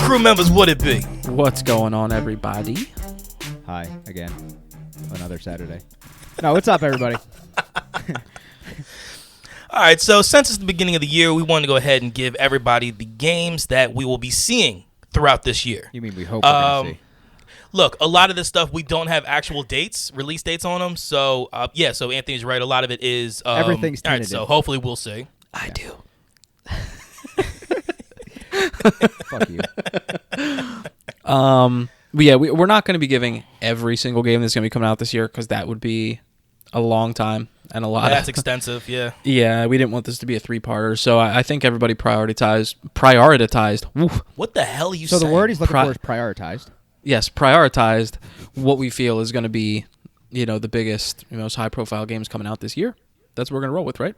crew members would it be? What's going on, everybody? Hi, again. Another Saturday. No, what's up, everybody? All right, so since it's the beginning of the year, we want to go ahead and give everybody the games that we will be seeing throughout this year. You mean we hope we're going to see? Look, a lot of this stuff, we don't have actual dates, release dates on them. So, so Anthony's right. A lot of it is... Everything's tentative. All right, so hopefully we'll see. I do. Fuck you. But yeah, we're not going to be giving every single game that's going to be coming out this year because that would be a long time and a lot. That's extensive, yeah. Yeah, we didn't want this to be a three-parter, so I think everybody prioritized. Woof. What the hell are you So saying? the word he's looking for is prioritized. Yes, prioritized what we feel is going to be, the biggest, most high-profile games coming out this year. That's what we're going to roll with, right?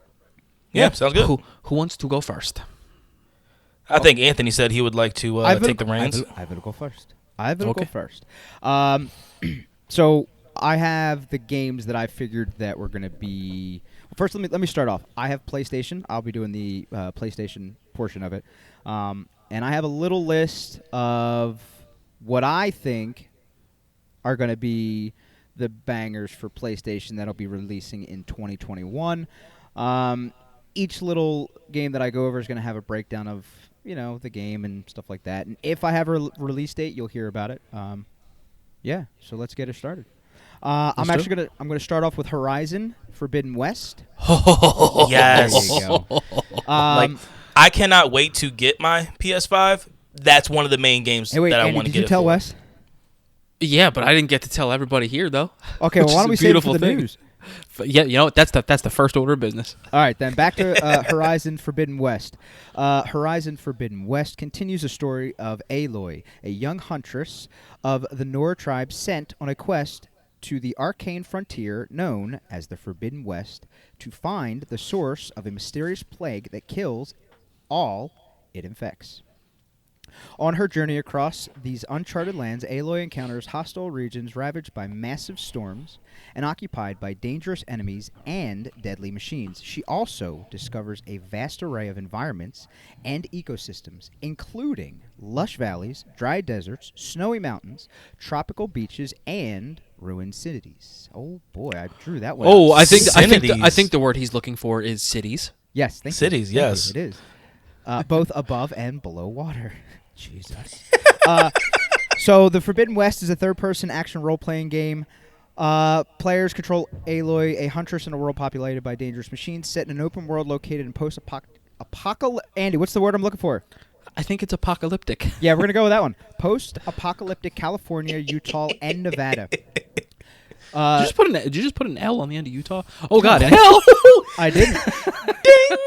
Yeah, sounds good. Who wants to go first? I think Anthony said he would like to take the reins. I will go first. Go first. So I have the games that I figured that were going to be... Well, first, let me start off. I have PlayStation. I'll be doing the PlayStation portion of it. And I have a little list of what I think are going to be the bangers for PlayStation that'll be releasing in 2021. Each little game that I go over is going to have a breakdown of, the game and stuff like that. And if I have a release date, you'll hear about it. So let's get it started. I'm gonna start off with Horizon Forbidden West. Oh, yes. There you go. I cannot wait to get my PS5. That's one of the main games Hey, wait, that I Andy, want to did get. you tell Wes? Yeah, but I didn't get to tell everybody here, though. Okay, well, why don't we save it for the news? Yeah, you know what? That's the first order of business. All right, then back to Horizon Forbidden West. Horizon Forbidden West continues the story of Aloy, a young huntress of the Nora tribe sent on a quest to the arcane frontier known as the Forbidden West to find the source of a mysterious plague that kills all it infects. On her journey across these uncharted lands, Aloy encounters hostile regions ravaged by massive storms and occupied by dangerous enemies and deadly machines. She also discovers a vast array of environments and ecosystems, including lush valleys, dry deserts, snowy mountains, tropical beaches, and ruined cities. Oh boy, I drew that one. Oh, out. I think the word he's looking for is cities. Yes, thank cities. you. Yes, it is. Both above and below water. Jesus. So the Forbidden West is a third-person action role-playing game. Players control Aloy, a huntress in a world populated by dangerous machines, set in an open world located in post-apocalyptic... Andy, what's the word I'm looking for? I think it's apocalyptic. Yeah, we're going to go with that one. Post-apocalyptic California, Utah, and Nevada. Did you just put an L on the end of Utah? Oh, God. Hell! I didn't.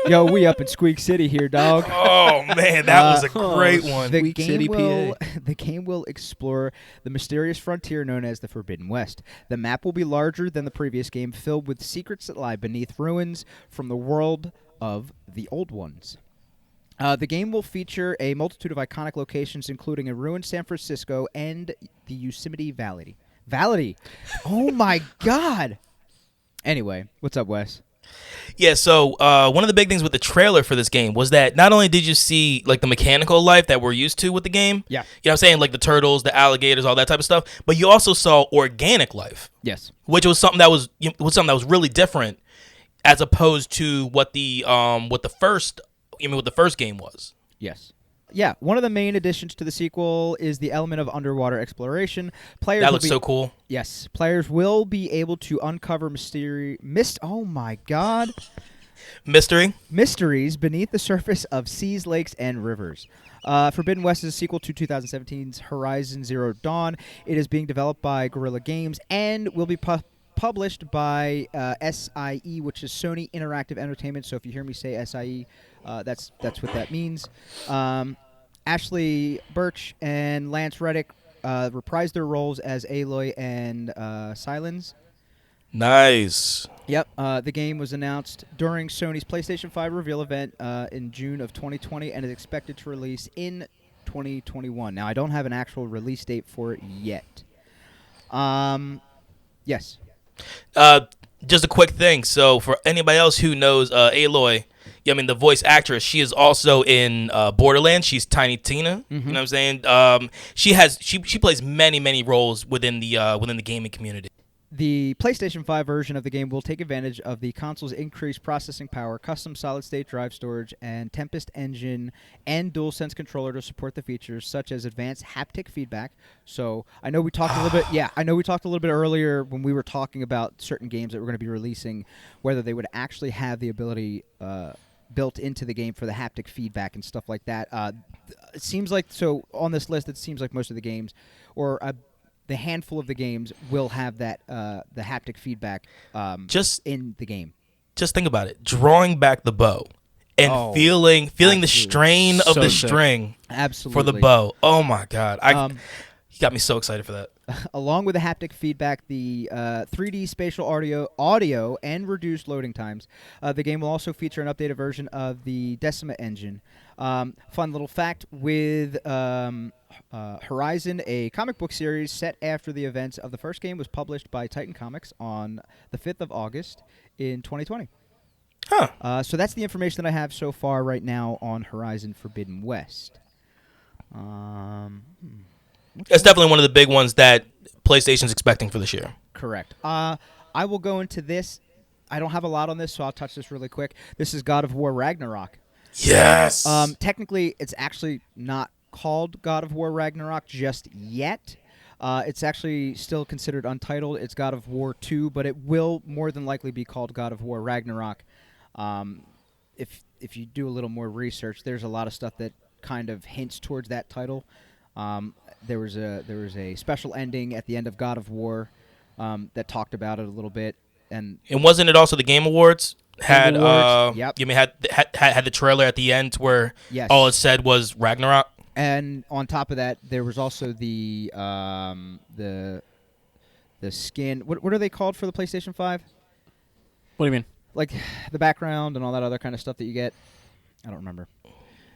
Yo, we up in Squeak City here, dog. Oh, man, that was a great one. The Squeak City, the game will explore the mysterious frontier known as the Forbidden West. The map will be larger than the previous game, filled with secrets that lie beneath ruins from the world of the Old Ones. The game will feature a multitude of iconic locations, including a ruined San Francisco and the Yosemite Valley. Oh, my God. Anyway, what's up, Wes? Yeah, so one of the big things with the trailer for this game was that not only did you see like the mechanical life that we're used to with the game, Yeah. you know what I'm saying, like the turtles, the alligators, all that type of stuff, but you also saw organic life. Yes. Which was something that was really different as opposed to what the first game was. Yes. Yeah, one of the main additions to the sequel is the element of underwater exploration. That looks so cool. Yes, players will be able to uncover oh my God. Mysteries beneath the surface of seas, lakes, and rivers. Forbidden West is a sequel to 2017's Horizon Zero Dawn. It is being developed by Guerrilla Games and will be published by SIE, which is Sony Interactive Entertainment. So if you hear me say SIE, that's what that means. Ashley Birch and Lance Reddick reprised their roles as Aloy and Silence. Nice. Yep. The game was announced during Sony's PlayStation 5 reveal event in June of 2020 and is expected to release in 2021. Now, I don't have an actual release date for it yet. Yes. Just a quick thing. So for anybody else who knows Aloy, Yeah, I mean the voice actress. She is also in Borderlands. She's Tiny Tina. You know what I'm saying? She plays many roles within the gaming community. The PlayStation 5 version of the game will take advantage of the console's increased processing power, custom solid-state drive storage, and Tempest engine and DualSense controller to support the features such as advanced haptic feedback. So I know we talked a little bit. Yeah, I know we talked a little bit earlier when we were talking about certain games that we're going to be releasing, whether they would actually have the ability built into the game for the haptic feedback and stuff like that. It seems like on this list, it seems like most of the games, or the handful of the games will have that the haptic feedback just in the game. Just think about it: drawing back the bow and feeling the strain of the string absolutely for the bow. Oh my god! You got me so excited for that. Along with the haptic feedback, the 3D spatial audio, and reduced loading times, the game will also feature an updated version of the Decima engine. Fun little fact with Horizon, a comic book series set after the events of the first game, was published by Titan Comics on the 5th of August in 2020. Huh. So that's the information that I have so far right now on Horizon Forbidden West. That's definitely one of the big ones that PlayStation's expecting for this year. Correct. I will go into this. I don't have a lot on this, so I'll touch this really quick. This is God of War Ragnarok. Yes. Technically, it's actually not called God of War Ragnarok just yet. It's actually still considered untitled. It's God of War 2, but it will more than likely be called God of War Ragnarok. If you do a little more research, there's a lot of stuff that kind of hints towards that title. There was a special ending at the end of God of War that talked about it a little bit, and wasn't it also the Game Awards had yep. You mean had the trailer at the end where all it said was Ragnarok, and on top of that there was also the skin. What are they called for the PlayStation 5? What do you mean? Like the background and all that other kind of stuff that you get. I don't remember.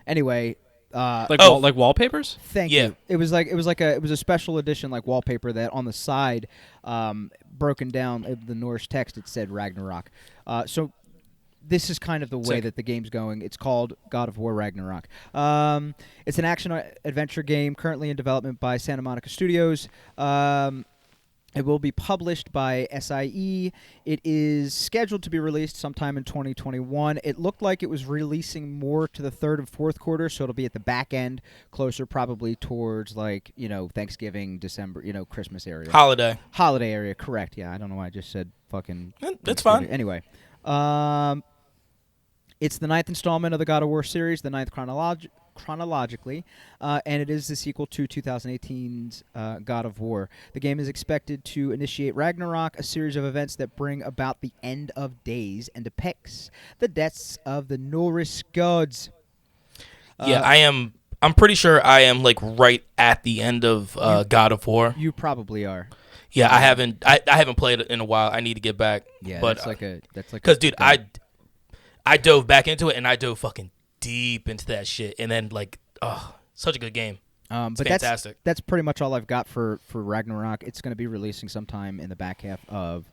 Anyway. Like wallpapers? Thank you. It was a special edition like wallpaper that on the side, broken down the Norse text, it said Ragnarok. So this is kind of the way that the game's going. It's called God of War Ragnarok. It's an action adventure game currently in development by Santa Monica Studios. It will be published by SIE. It is scheduled to be released sometime in 2021. It looked like it was releasing more to the third and fourth quarter, so it'll be at the back end, closer probably towards Thanksgiving, December, Christmas area. Holiday area, correct. Yeah, I don't know why I just said fucking. That's fine. Anyway, it's the 9th installment of the God of War series, the 9th chronologically, and it is the sequel to 2018's God of War. The game is expected to initiate Ragnarok, a series of events that bring about the end of days and depicts the deaths of the Norse gods. I'm pretty sure I am right at the end of God of War. You probably are. Yeah, I haven't played it in a while. I need to get back. Yeah, but that's like because dude, I dove back into it and I dove fucking deep into that shit, and then such a good game. It's fantastic. That's pretty much all I've got for Ragnarok. It's going to be releasing sometime in the back half of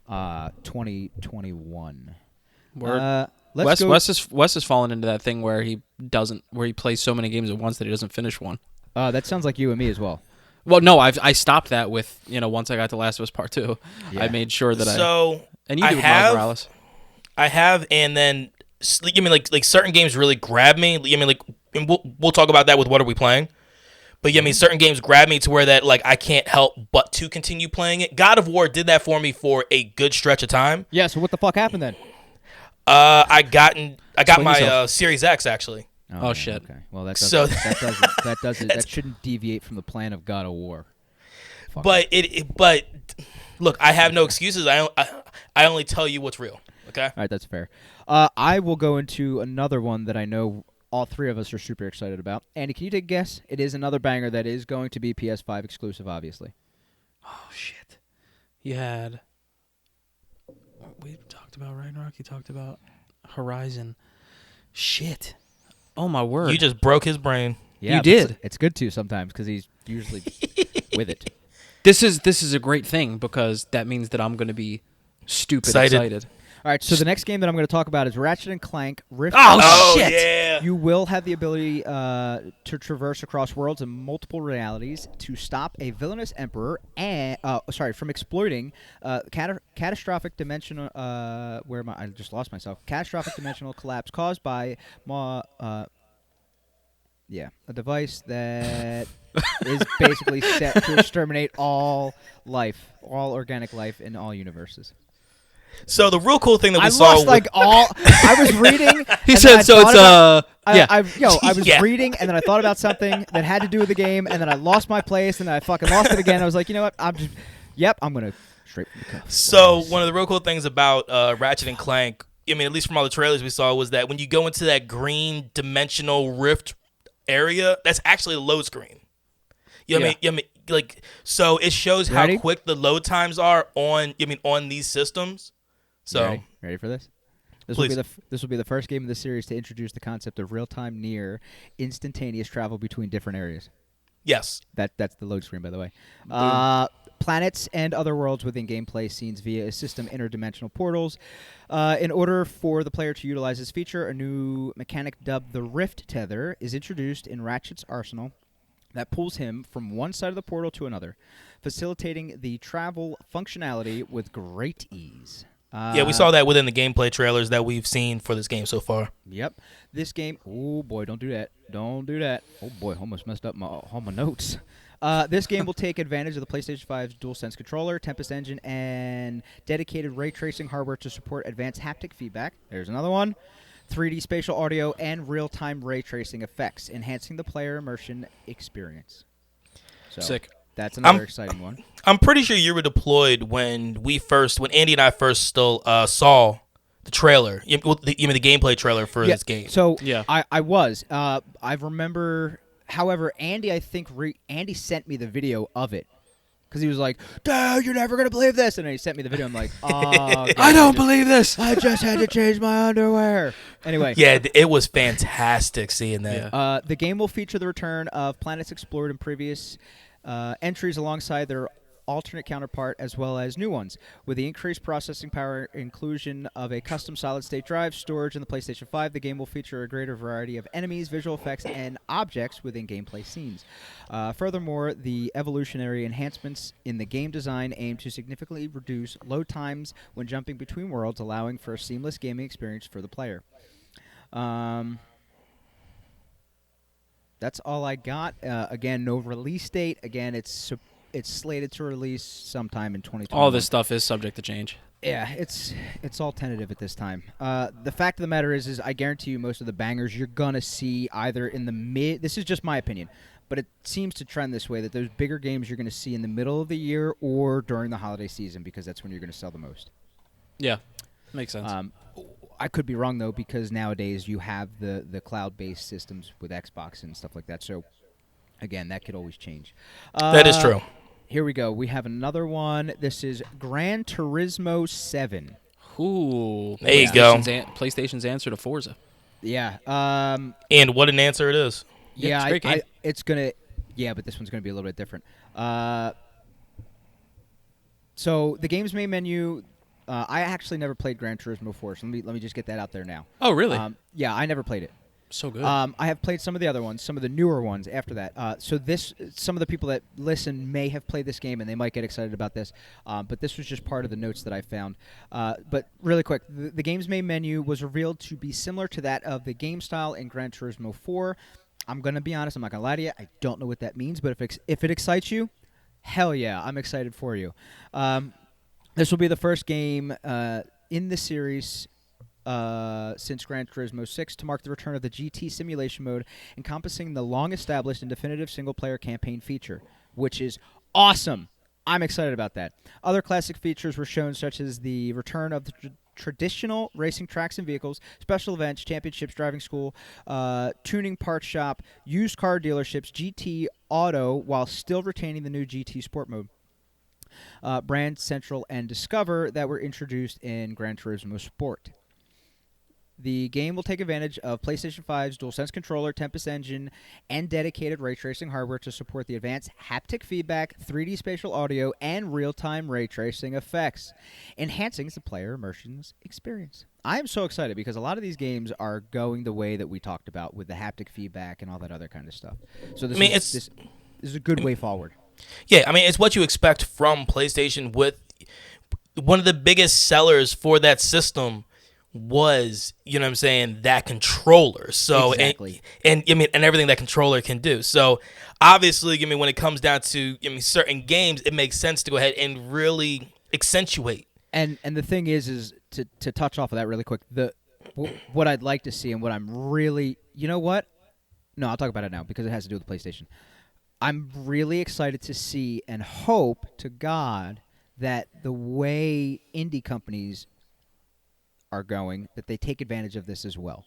2021. Word. Wes has fallen into that thing where he plays so many games at once that he doesn't finish one. That sounds like you and me as well. Well, no, I stopped that with once I got to Last of Us Part 2. Yeah. I made sure that and you do with Miles Morales. I have, and then certain games really grab me. And we'll talk about that with what are we playing. But certain games grab me to where that I can't help but to continue playing it. God of War did that for me for a good stretch of time. Yeah. So what the fuck happened then? I got my Series X actually. Oh shit. Okay. Well, that shouldn't deviate from the plan of God of War. But look, I have no excuses. I only tell you what's real. Okay. All right, that's fair. I will go into another one that I know all three of us are super excited about. Andy, can you take a guess? It is another banger that is going to be PS5 exclusive, obviously. Oh shit. We talked about Ragnarok. You talked about Horizon. Shit. Oh my word. You just broke his brain. Yeah, you did. It's good to sometimes because he's usually with it. This is a great thing because that means that I'm going to be stupid excited. All right, so the next game that I'm going to talk about is Ratchet and Clank Rift. Oh, shit! yeah. You will have the ability to traverse across worlds and multiple realities to stop a villainous emperor and from exploiting catastrophic dimensional I just lost myself. Catastrophic dimensional collapse caused by a device that is basically set to exterminate all organic life in all universes. So the real cool thing that we I saw lost I was reading. He and said then I so. thought It's about- yeah. I was Yeah. reading, and then I thought about something that had to do with the game, and then I lost my place, and then I fucking lost it again. I was like, you know what? I'm gonna straight from the cuff. So one of the real cool things about Ratchet and Clank, I mean, at least from all the trailers we saw, was that when you go into that green dimensional rift area, that's actually a load screen. You know what I mean? Like, so it shows how Ready? quick the load times are on these systems. So Ready for this? This Please. will be the first game of the series to introduce the concept of real-time, near, instantaneous travel between different areas. yes, That's the load screen, by the way. Planets and other worlds within gameplay scenes via a system interdimensional portals. In order for the player to utilize this feature, a new mechanic dubbed the Rift Tether is introduced in Ratchet's arsenal that pulls him from one side of the portal to another, facilitating the travel functionality with great ease. yeah, we saw that within the gameplay trailers that we've seen for this game so far. Yep. This game... Oh, boy, don't do that. Don't do that. Oh, boy, almost messed up all my notes. This game will take advantage of the PlayStation 5's DualSense controller, Tempest engine, and dedicated ray tracing hardware to support advanced haptic feedback. There's another one. 3D spatial audio, and real-time ray tracing effects, enhancing the player immersion experience. So, Sick. That's another exciting one. I'm pretty sure you were deployed when Andy and I first still saw the trailer. You mean the gameplay trailer for this game? So Yeah. I was. I remember. However, Andy, I think Andy sent me the video of it because he was like, "Dude, you're never gonna believe this," and then he sent me the video. I'm like, "Oh, God, I don't believe this. I just had to change my underwear." Anyway. Yeah, it was fantastic seeing that. Yeah. The game will feature the return of planets explored in previous entries alongside their alternate counterpart as well as new ones. With the increased processing power, inclusion of a custom solid-state drive, storage in the PlayStation 5, the game will feature a greater variety of enemies, visual effects, and objects within gameplay scenes. Furthermore, the evolutionary enhancements in the game design aim to significantly reduce load times when jumping between worlds, allowing for a seamless gaming experience for the player. That's all I got. Again, no release date. Again, it's slated to release sometime in 2020. All this stuff is subject to change. Yeah, it's all tentative at this time. The fact of the matter is I guarantee you most of the bangers you're gonna see either in the mid. This is just my opinion, but it seems to trend this way that those bigger games you're gonna see in the middle of the year or during the holiday season because that's when you're gonna sell the most. Yeah, makes sense. I could be wrong though because nowadays you have the cloud-based systems with Xbox and stuff like that. So again, that could always change. That is true. Here we go. We have another one. This is Gran Turismo 7. Ooh, There you go. PlayStation's answer to Forza. Yeah. And what an answer it is. Yeah, it's a great game. It's gonna. Yeah, but this one's gonna be a little bit different. So the game's main menu. I actually never played Gran Turismo before, so let me just get that out there now. Oh, really? Yeah, I never played it. So good. I have played some of the other ones, some of the newer ones after that. So some of the people that listen may have played this game and they might get excited about this. But this was just part of the notes that I found. But really quick, the game's main menu was revealed to be similar to that of the game style in Gran Turismo 4. I'm going to be honest, I'm not going to lie to you. I don't know what that means, but if it excites you, hell yeah, I'm excited for you. This will be the first game in the series since Gran Turismo 6 to mark the return of the GT simulation mode, encompassing the long-established and definitive single-player campaign feature, which is awesome. I'm excited about that. Other classic features were shown, such as the return of the traditional racing tracks and vehicles, special events, championships, driving school, tuning parts shop, used car dealerships, GT Auto, while still retaining the new GT Sport mode. Brand Central and Discover that were introduced in Gran Turismo Sport. The game will take advantage of PlayStation 5's DualSense controller, Tempest engine, and dedicated ray tracing hardware to support the advanced haptic feedback, 3D spatial audio, and real-time ray tracing effects, enhancing the player immersion's experience. I am so excited because a lot of these games are going the way that we talked about with the haptic feedback and all that other kind of stuff. So this is a good way forward. Yeah, I mean, it's what you expect from PlayStation. With one of the biggest sellers for that system was, you know what I'm saying, that controller. So Exactly. and I mean, and everything that controller can do. So obviously, I mean, when it comes down to certain games, it makes sense to go ahead and really accentuate. And the thing is to touch off of that really quick. What I'd like to see and what I'm really, you know what? No, I'll talk about it now because it has to do with the PlayStation. I'm really excited to see and hope to God that the way indie companies are going, that they take advantage of this as well.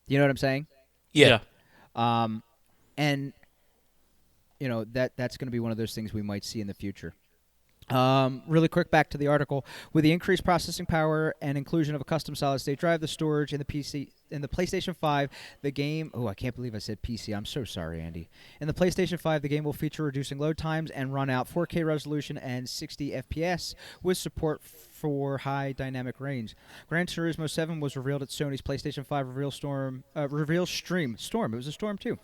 You know what I'm saying? Yeah. And you know that's going to be one of those things we might see in the future. Really quick, back to the article. With the increased processing power and inclusion of a custom solid-state drive, the storage in the PlayStation 5, the game. Oh, I can't believe I said PC. I'm so sorry, Andy. In the PlayStation 5, the game will feature reducing load times and run out 4K resolution and 60 FPS with support for high dynamic range. Gran Turismo 7 was revealed at Sony's PlayStation 5 Reveal Stream. Storm. It was a storm too.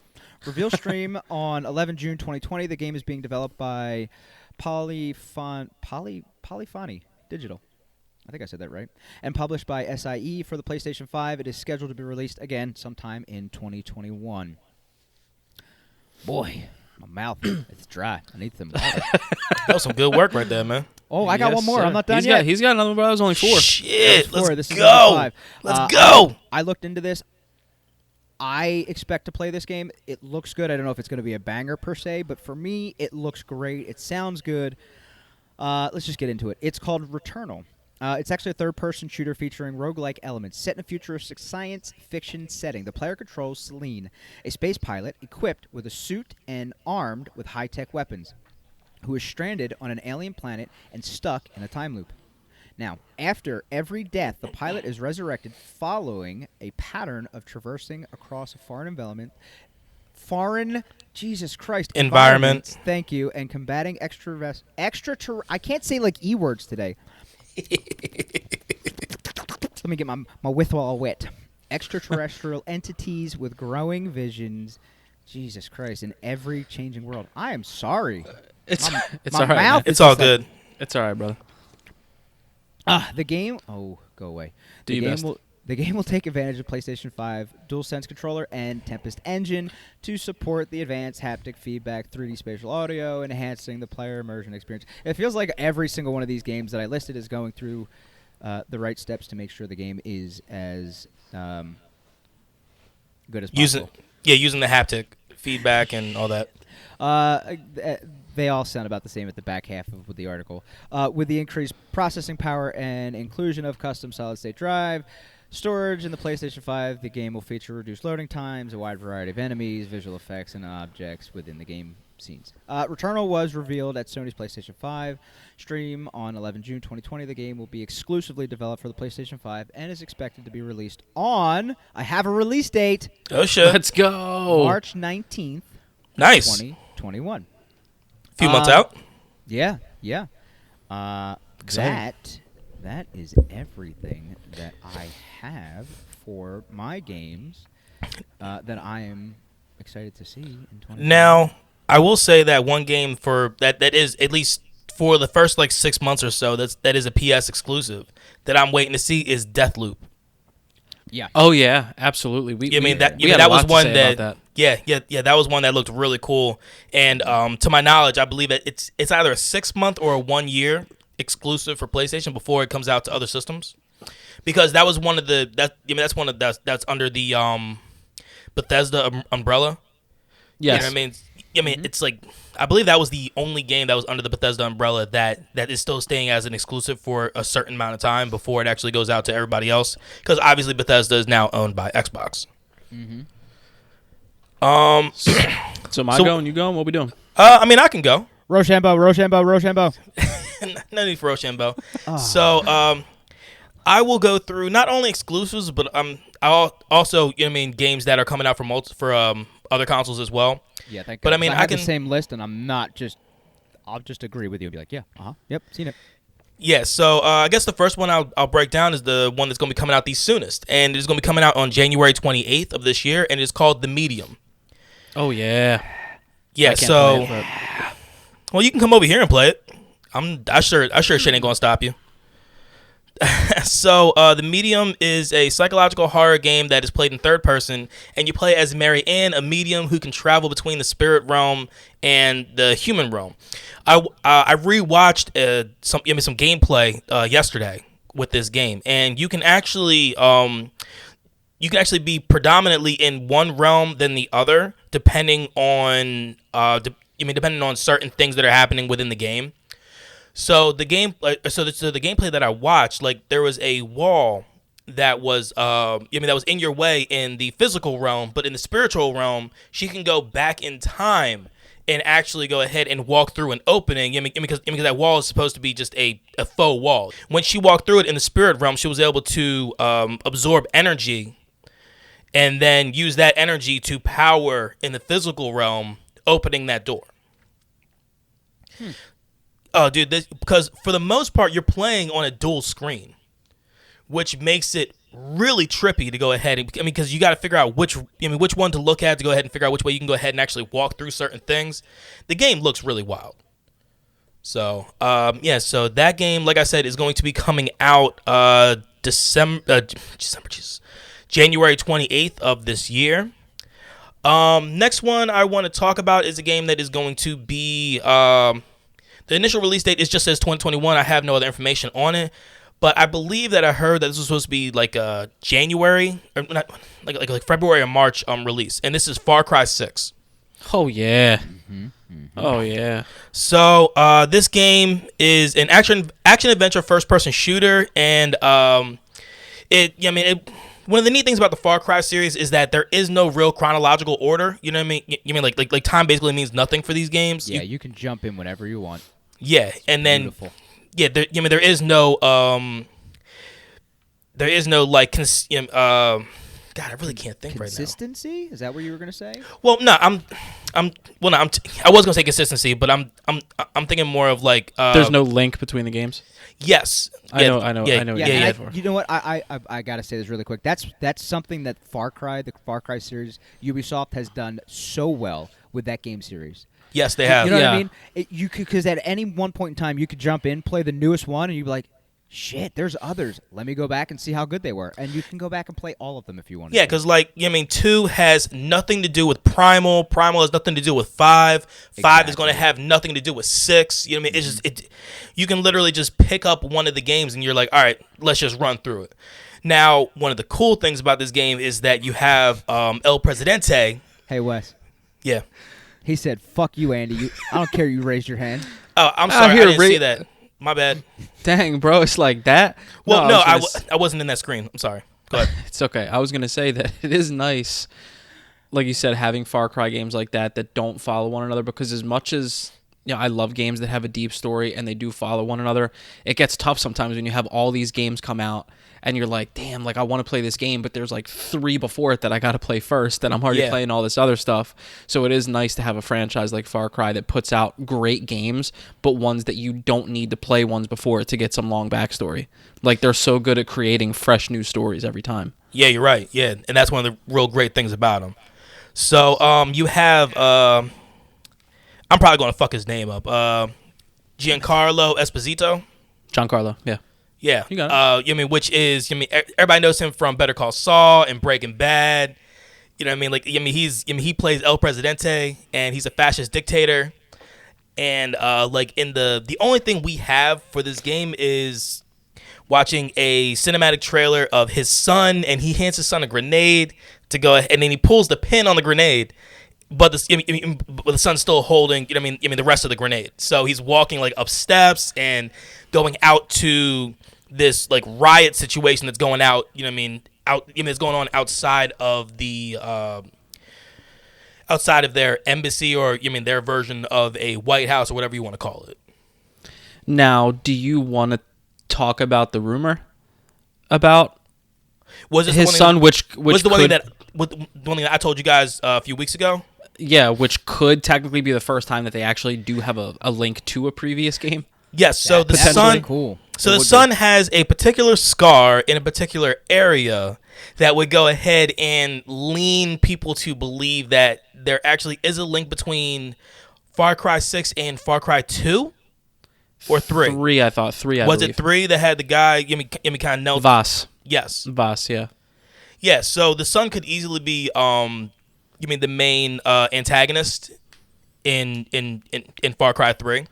Reveal Stream on 11 June 2020. The game is being developed by Polyphony Digital. I think I said that right. And published by SIE for the PlayStation 5. It is scheduled to be released again sometime in 2021. Boy, my mouth it's dry. I need some water. That was some good work right there, man. Oh, I got one more. Sir. I'm not done yet. He's got another one, but I was only 4. Shit, Four. let's This is go. number 5. Let's go. I looked into this. I expect to play this game. It looks good. I don't know if it's going to be a banger per se, but for me, it looks great. It sounds good. Let's just get into it. It's called Returnal. It's actually a third-person shooter featuring roguelike elements set in a futuristic science fiction setting. The player controls Celine, a space pilot equipped with a suit and armed with high-tech weapons, who is stranded on an alien planet and stuck in a time loop. Now, after every death, the pilot is resurrected following a pattern of traversing across a foreign environment. Environments, thank you, and combating I can't say like E words today. Let me get my withal wet. Extraterrestrial entities with growing visions. Jesus Christ, in every changing world. I am sorry. It's My all right. mouth Man. It's all good. It's all right, brother. The game. Oh, go away. Do your best. The game will take advantage of PlayStation 5 DualSense controller and Tempest engine to support the advanced haptic feedback, 3D spatial audio, enhancing the player immersion experience. It feels like every single one of these games that I listed is going through the right steps to make sure the game is as good as possible. Using the haptic feedback and all that. They all sound about the same at the back half of the article. With the increased processing power and inclusion of custom solid-state drive, storage in the PlayStation 5, the game will feature reduced loading times, a wide variety of enemies, visual effects, and objects within the game scenes. Returnal was revealed at Sony's PlayStation 5 stream on 11 June 2020. The game will be exclusively developed for the PlayStation 5 and is expected to be released on, I have a release date, Oh, shit. Let's go. March 19th, Nice. 2021. Few months out. Yeah. Exciting. That is everything that I have for my games that I am excited to see in 2020. Now, I will say that one game for that is at least for the first like 6 months or so that is a PS exclusive that I'm waiting to see is Deathloop. Yeah. Oh yeah, absolutely. We I mean that we had a that was lot to one say that, about yeah that was one that looked really cool. And to my knowledge, I believe that it's either a 6 month or a 1 year exclusive for PlayStation before it comes out to other systems. Because that was one of the that's under the Bethesda umbrella. Yes. You know what I mean? It's like I believe that was the only game that was under the Bethesda umbrella that is still staying as an exclusive for a certain amount of time before it actually goes out to everybody else. Because obviously Bethesda is now owned by Xbox. Mm-hmm. So am I going? You going? What we doing? I mean, I can go. Rochambeau. No need for Rochambeau. So, I will go through not only exclusives, but I'll also games that are coming out for other consoles as well. Yeah, thank But God. I mean, 'Cause I have can the same list, and I'll just agree with you and be like, yeah, yep, seen it. Yeah, so I guess the first one I'll break down is the one that's going to be coming out the soonest, and it's going to be coming out on January 28th of this year, and it's called The Medium. Oh yeah. Yeah, I can't so play it, but well, you can come over here and play it. I sure shit ain't gonna stop you. So, The Medium is a psychological horror game that is played in third person, and you play as Mary Ann, a medium who can travel between the spirit realm and the human realm. I rewatched some gameplay yesterday with this game, and you can actually be predominantly in one realm than the other, depending on depending on certain things that are happening within the game. So the gameplay that I watched, like there was a wall that was that was in your way in the physical realm, but in the spiritual realm, she can go back in time and actually go ahead and walk through an opening. Because that wall is supposed to be just a faux wall. When she walked through it in the spirit realm, she was able to absorb energy and then use that energy to power in the physical realm, opening that door. Oh, dude, because for the most part, you're playing on a dual screen, which makes it really trippy to go ahead and, because you got to figure out which one to look at to go ahead and figure out which way you can go ahead and actually walk through certain things. The game looks really wild. So, so that game, like I said, is going to be coming out January 28th of this year. Next one I want to talk about is a game that is going to be the initial release date just says 2021. I have no other information on it, but I believe that I heard that this was supposed to be like a January or not, like February or March release, and this is Far Cry 6. oh yeah. Oh yeah. So this game is an action adventure first person shooter, and one of the neat things about the Far Cry series is that there is no real chronological order. You know what I mean? You mean like time basically means nothing for these games. Yeah, you can jump in whenever you want. Yeah, and then Beautiful. yeah, there is no like God, I really can't think right now. Consistency? Is that what you were gonna say? Well, no, I was gonna say consistency, but I'm thinking more of like There's no link between the games. yes. I know. I know. Yeah, what and you're for. you know what? I gotta say this really quick. That's something that the Far Cry series, Ubisoft has done so well with that game series. Yes, they have. You know what I Yeah. mean? You could, because at any one point in time, you could jump in, play the newest one, and you'd be like, "Shit, there's others. Let me go back and see how good they were." And you can go back and play all of them if you want. Yeah, because 2 has nothing to do with Primal. Primal has nothing to do with 5. 5 is going to have nothing to do with 6. You know what I mean? It's just you can literally just pick up one of the games and you're like, all right, let's just run through it. Now, one of the cool things about this game is that you have El Presidente. Hey, Wes. Yeah. He said, "Fuck you, Andy. I don't care. You raised your hand." Oh, I'm sorry. I didn't see that. My bad. Dang, bro, it's like that. Well, no, I I wasn't in that screen. I'm sorry. Go ahead. It's okay. I was gonna say that it is nice, like you said, having Far Cry games like that don't follow one another, because as much as I love games that have a deep story and they do follow one another, it gets tough sometimes when you have all these games come out and you're like, damn, like I want to play this game, but there's like 3 before it that I got to play first, and I'm already playing all this other stuff. So it is nice to have a franchise like Far Cry that puts out great games, but ones that you don't need to play ones before it to get some long backstory. Like, they're so good at creating fresh new stories every time. Yeah, you're right. Yeah, and that's one of the real great things about them. So you have I'm probably going to fuck his name up. Giancarlo Esposito. Giancarlo, yeah. Yeah, You got it. which is, everybody knows him from Better Call Saul and Breaking Bad. You know what I mean? Like, he plays El Presidente, and he's a fascist dictator. And in the only thing we have for this game is watching a cinematic trailer of his son, and he hands his son a grenade to go ahead, and then he pulls the pin on the grenade, but the son's still holding, the rest of the grenade. So he's walking like up steps and going out to this like riot situation that's going out, it's going on outside of the outside of their embassy, or their version of a White House, or whatever you want to call it. Now, do you want to talk about the rumor about Was this his son, which was the could, one that I told you guys a few weeks ago? yeah, which could technically be the first time that they actually do have a link to a previous game. Yes. So the That's son, really cool. so the son has a particular scar in a particular area that would go ahead and lean people to believe that there actually is a link between Far Cry 6 and Far Cry 2 or 3. 3, I thought. 3, I Was believe. it 3 that had the guy? Give me kind of know. Voss. Yes. Voss, yeah. Yeah. So the son could easily be you mean the main antagonist in Far Cry 3.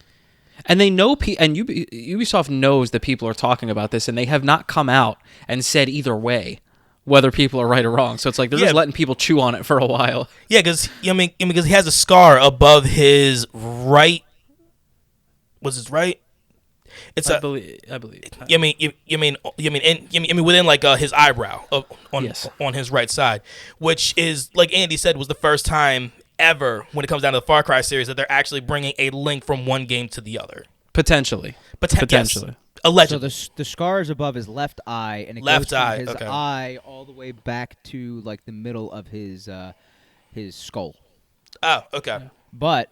And they know, and Ubisoft knows that people are talking about this, and they have not come out and said either way whether people are right or wrong. So it's like they're just letting people chew on it for a while. Yeah, because because he has a scar above his right. Was his right? It's I believe. you mean within like his eyebrow Yes. on his right side, which is like Andy said was the first time ever when it comes down to the Far Cry series that they're actually bringing a link from one game to the other. Potentially. Yes, allegedly. So the scar is above his left eye, and it Left goes from eye, his okay. eye all the way back to like the middle of his skull. Oh, okay. But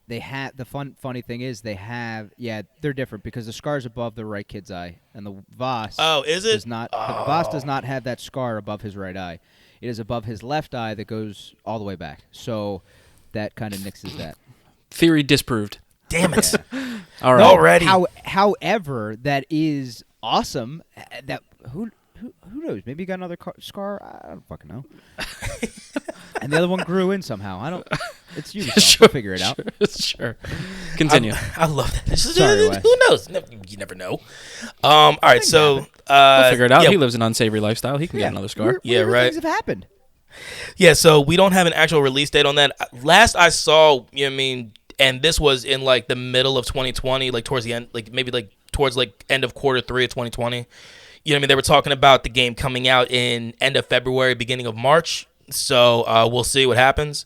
they have the funny thing is they're different because the scar's above the right kid's eye, and the Voss Is it? does not. The Voss does not have that scar above his right eye. It is above his left eye that goes all the way back. So that kind of nixes that. Theory disproved. Damn it. All right. Already. However, that is awesome. That who knows? Maybe he got another scar. I don't fucking know. And the other one grew in somehow. I don't. It's Ubisoft. We'll figure it out. Sure. Continue. I love that. Sorry, Wes. Who knows? You never know. All right, so We'll figure it out. Yeah, He lives an unsavory lifestyle. He can get another scar. Yeah, Weird right. Things have happened. yeah. So we don't have an actual release date on that. Last I saw, and this was in like the middle of 2020, like towards the end, like maybe like towards like end of quarter 3 of 2020. They were talking about the game coming out in end of February, beginning of March. So we'll see what happens.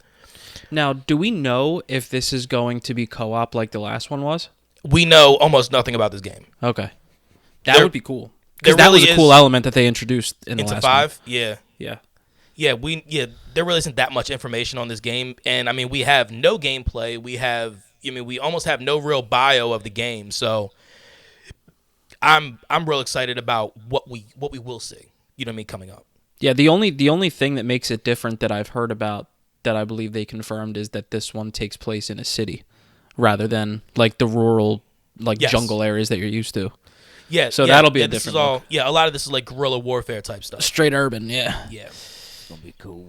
Now, do we know if this is going to be co-op like the last one was? We know almost nothing about this game. Okay. That There- would be cool. there Because that was really a cool is- element that they introduced in the Into last 5, one. yeah. Yeah. There really isn't that much information on this game, and we have no gameplay. We almost have no real bio of the game, so I'm real excited about what we will see. Coming up. Yeah, the only thing that makes it different that I've heard about that I believe they confirmed is that this one takes place in a city rather than like the rural Yes. jungle areas that you're used to. Yeah, So that'll be a this is different all. look. Yeah, a lot of this is like guerrilla warfare type stuff. Straight urban, yeah. Yeah. It's gonna be cool.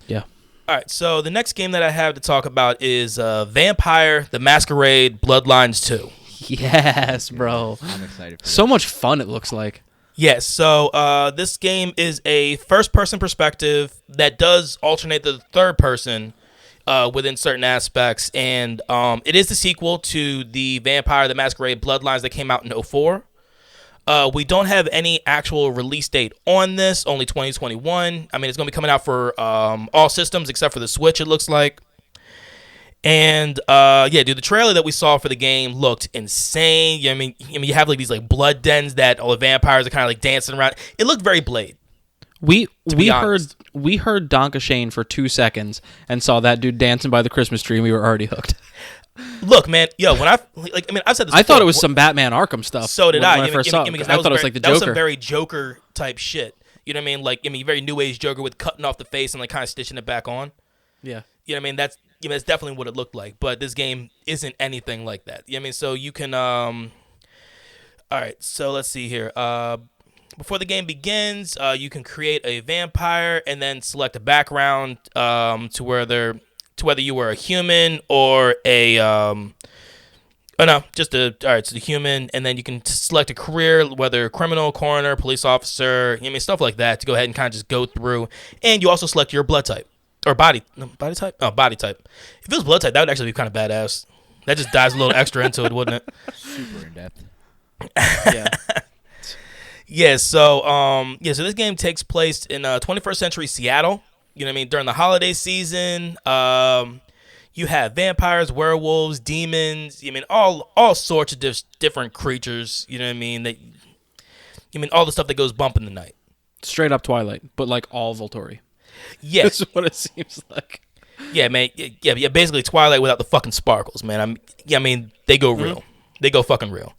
Yeah. All right, so the next game that I have to talk about is Vampire: The Masquerade Bloodlines 2. Yes, bro. I'm excited for So much fun it looks like. Yes, so this game is a first-person perspective that does alternate the third person within certain aspects, and it is the sequel to the Vampire: The Masquerade Bloodlines that came out in 2004. We don't have any actual release date on this, only 2021. It's going to be coming out for all systems except for the Switch, it looks like. And the trailer that we saw for the game looked insane. You have like these like blood dens that all the vampires are kind of like dancing around. It looked very Blade. We be honest. heard Donka Shane for 2 seconds and saw that dude dancing by the Christmas tree and we were already hooked. Look, man, when I've said this. I thought before. it was some Batman Arkham stuff. So did when I. I first saw it. Because I thought it was like the that was some Joker. very Joker type shit. You know what I mean? Like very new age Joker with cutting off the face and like kind of stitching it back on. Yeah. You know what I mean? That's definitely what it looked like. But this game isn't anything like that. You know what I mean? So you can all right, so let's see here. Before the game begins, you can create a vampire and then select a background to whether you were a human or a it's a human, and then you can select a career, whether criminal, coroner, police officer, stuff like that, to go ahead and kind of just go through. And you also select your blood type. Or body type? Oh, body type. If it was blood type, that would actually be kind of badass. That just dives a little extra into it, wouldn't it? super in depth. Yeah. Yeah, so this game takes place in 21st century Seattle. You know what I mean? During the holiday season, you have vampires, werewolves, demons. All sorts of different creatures. You know what I mean? I mean, all the stuff that goes bump in the night. Straight up Twilight, but like all Volturi. Yeah, That's what it seems like. yeah, man. Yeah. Basically, Twilight without the fucking sparkles, man. I mean, they go real. They go fucking real.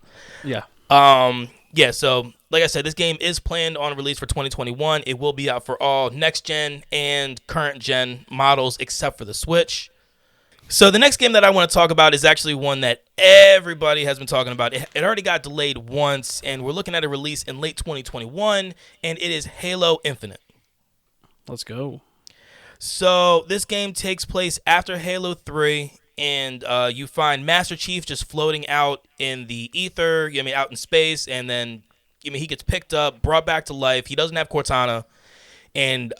Yeah. Yeah. So, like I said, this game is planned on release for 2021. It will be out for all next gen and current gen models, except for the Switch. So the next game that I want to talk about is actually one that everybody has been talking about. It already got delayed once, and we're looking at a release in late 2021, and it is Halo Infinite. Let's go. So this game takes place after Halo 3, and you find Master Chief just floating out in the ether, out in space, and then he gets picked up, brought back to life. He doesn't have Cortana, and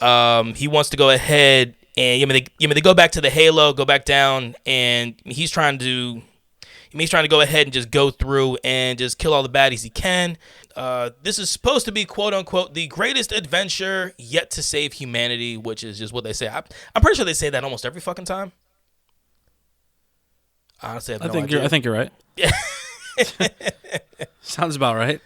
he wants to go ahead and they go back to the Halo, go back down, and he's trying to go ahead and just go through and just kill all the baddies he can. This is supposed to be, quote unquote, the greatest adventure yet to save humanity, which is just what they say. I'm pretty sure they say that almost every fucking time. Honestly, I think you're right. Yeah. Sounds about right.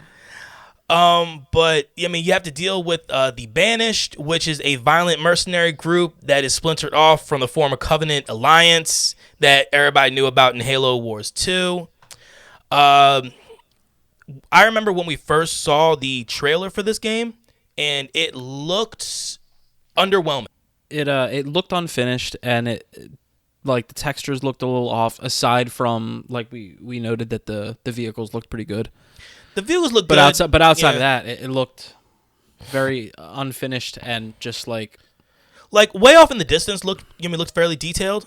But you have to deal with the Banished, which is a violent mercenary group that is splintered off from the former Covenant alliance that everybody knew about in Halo Wars 2. I remember when we first saw the trailer for this game, and it looked underwhelming. It looked unfinished, and it like the textures looked a little off. Aside from like we noted that the vehicles looked pretty good. The views look but good. Outside of that, it looked very unfinished and just like way off in the distance. Looked fairly detailed,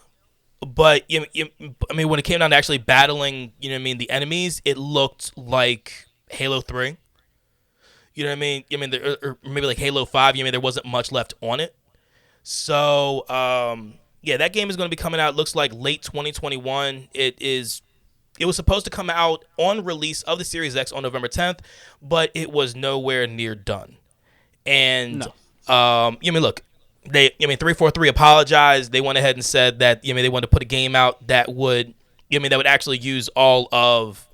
but when it came down to actually battling, the enemies, it looked like Halo 3. You know what I mean? Or maybe like Halo 5. There wasn't much left on it. So that game is going to be coming out. Looks like late 2021. It was supposed to come out on release of the Series X on November 10th, but it was nowhere near done. And look, they 343 apologized. They went ahead and said that they wanted to put a game out that would actually use all of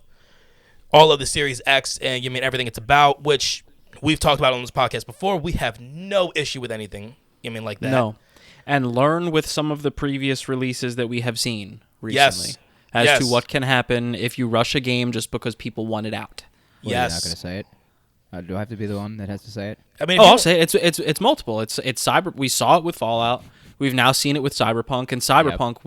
the Series X and everything it's about, which we've talked about on this podcast before. We have no issue with anything like that. No. And learn with some of the previous releases that we have seen recently. Yes. As to what can happen if you rush a game just because people want it out. Well, yes. You're not going to say it? Do I have to be the one that has to say it? I'll say it. It's multiple. It's cyber. We saw it with Fallout. We've now seen it with Cyberpunk. And Cyberpunk,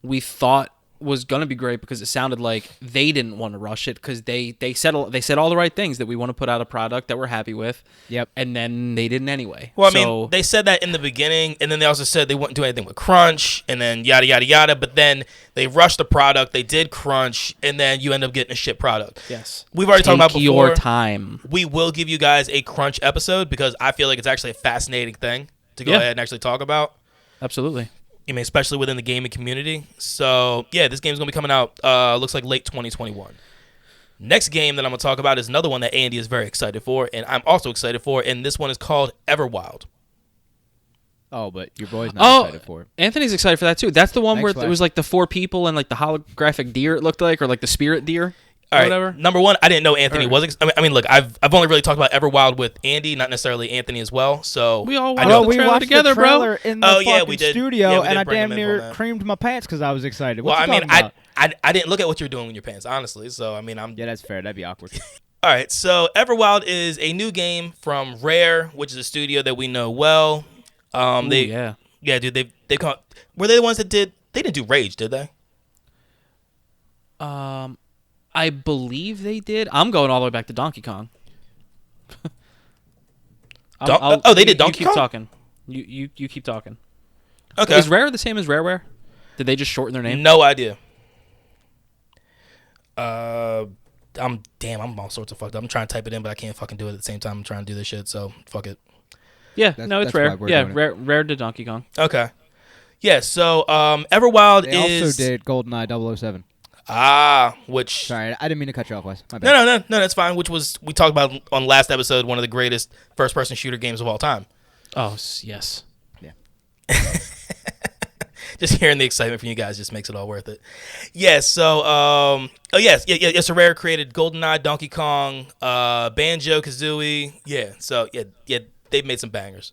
we thought was going to be great because it sounded like they didn't want to rush it because they said all the right things, that we want to put out a product that we're happy with. Yep. And then they didn't anyway. Well, they said that in the beginning, and then they also said they wouldn't do anything with crunch, and then yada yada yada. But then they rushed the product. They did crunch, and then you end up getting a shit product. Yes. We've already talked about before. Your time. We will give you guys a crunch episode because I feel like it's actually a fascinating thing to go ahead and actually talk about. Absolutely. Especially within the gaming community. So, this game's going to be coming out, looks like late 2021. Next game that I'm going to talk about is another one that Andy is very excited for, and I'm also excited for, and this one is called Everwild. Oh, but your boy's not excited for it. Anthony's excited for that, too. That's the one where Swag. it was like the 4 people and like the holographic deer, it looked like, or like the spirit deer. All right. Whatever. Number one, I didn't know Anthony was. Look, I've only really talked about Everwild with Andy, not necessarily Anthony as well. So we all I know watched the trailer together, the trailer bro. in the fucking we did. studio, Yeah, we and did I bring damn him in near on that. creamed my pants because I was excited. Well, What you talking about? I didn't look at what you were doing with your pants, honestly. So I'm. Yeah, that's fair. That'd be awkward. All right. So Everwild is a new game from Rare, which is a studio that we know well. Yeah, dude. They come. Were they the ones that did? They didn't do Rage, did they? I believe they did. I'm going all the way back to Donkey Kong. They did Donkey Kong? Kong? Talking. You keep talking. Okay. Is Rare the same as Rareware? Did they just shorten their name? No idea. I'm all sorts of fucked up. I'm trying to type it in, but I can't fucking do it at the same time. I'm trying to do this shit, so fuck it. Yeah, That's it's why Rare. we're Yeah, doing Rare did Donkey Kong. Okay. Yeah, so Everwild They is... also did GoldenEye 007. Which... Sorry, I didn't mean to cut you off, Wes. My bad. No, that's fine. Which was, we talked about on last episode, one of the greatest first-person shooter games of all time. Oh, yes. Yeah. just hearing the excitement from you guys just makes it all worth it. Yeah. So, yes, a Rare created GoldenEye, Donkey Kong, Banjo Kazooie. Yeah. So yeah, they've made some bangers.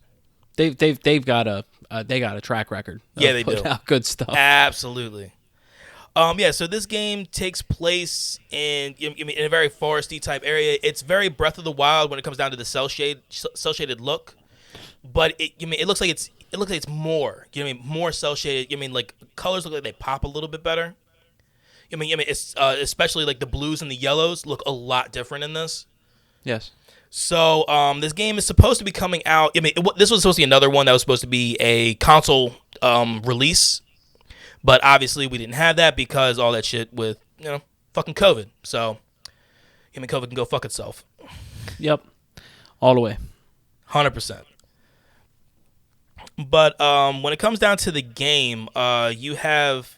They've got a track record. Yeah, they do. Out good stuff. Absolutely. So this game takes place in a very foresty type area. It's very Breath of the Wild when it comes down to the cell shaded look, but it looks like it's more. More cell shaded. Like colors look like they pop a little bit better. It's especially like the blues and the yellows look a lot different in this. Yes. So this game is supposed to be coming out. This was supposed to be another one that was supposed to be a console release. But obviously we didn't have that because all that shit with, fucking COVID. So, COVID can go fuck itself. Yep. All the way. 100%. But when it comes down to the game, you have...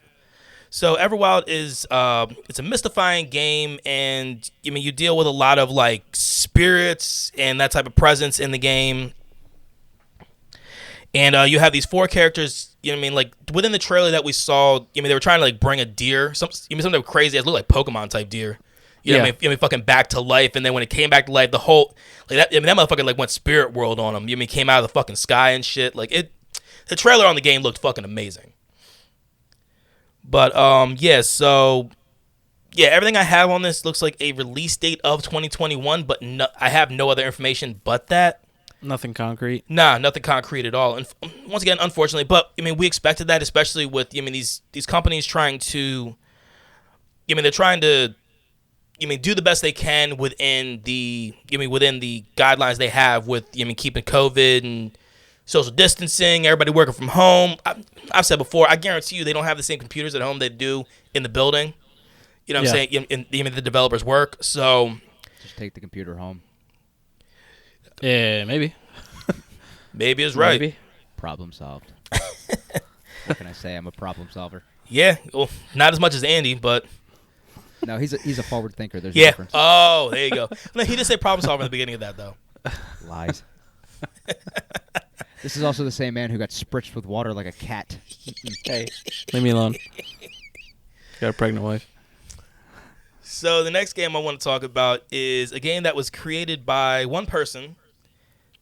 So Everwild is it's a mystifying game, and you deal with a lot of like spirits and that type of presence in the game. And you have these 4 characters, like within the trailer that we saw, they were trying to like bring a deer, something crazy. It looked like Pokemon type deer. Fucking back to life. And then when it came back to life, the whole, like that motherfucker like went spirit world on him. Came out of the fucking sky and shit. Like the trailer on the game looked fucking amazing. But, everything I have on this looks like a release date of 2021, but I have no other information but that. Nothing concrete. Nah, nothing concrete at all. And once again, unfortunately, but we expected that, especially with these companies trying to, they're trying to, do the best they can within the guidelines they have with keeping COVID and social distancing, everybody working from home. I've said before, I guarantee you they don't have the same computers at home they do in the building. You know what I'm saying? The developers work, so just take the computer home. Yeah, maybe. Maybe is right. Maybe. Problem solved. What can I say? I'm a problem solver. Yeah, well, not as much as Andy, but no, he's a forward thinker. There's a difference. Oh, there you go. No, he did say problem solver in the beginning of that, though. Lies. This is also the same man who got spritzed with water like a cat. Hey, leave me alone. Got a pregnant wife. So the next game I want to talk about is a game that was created by one person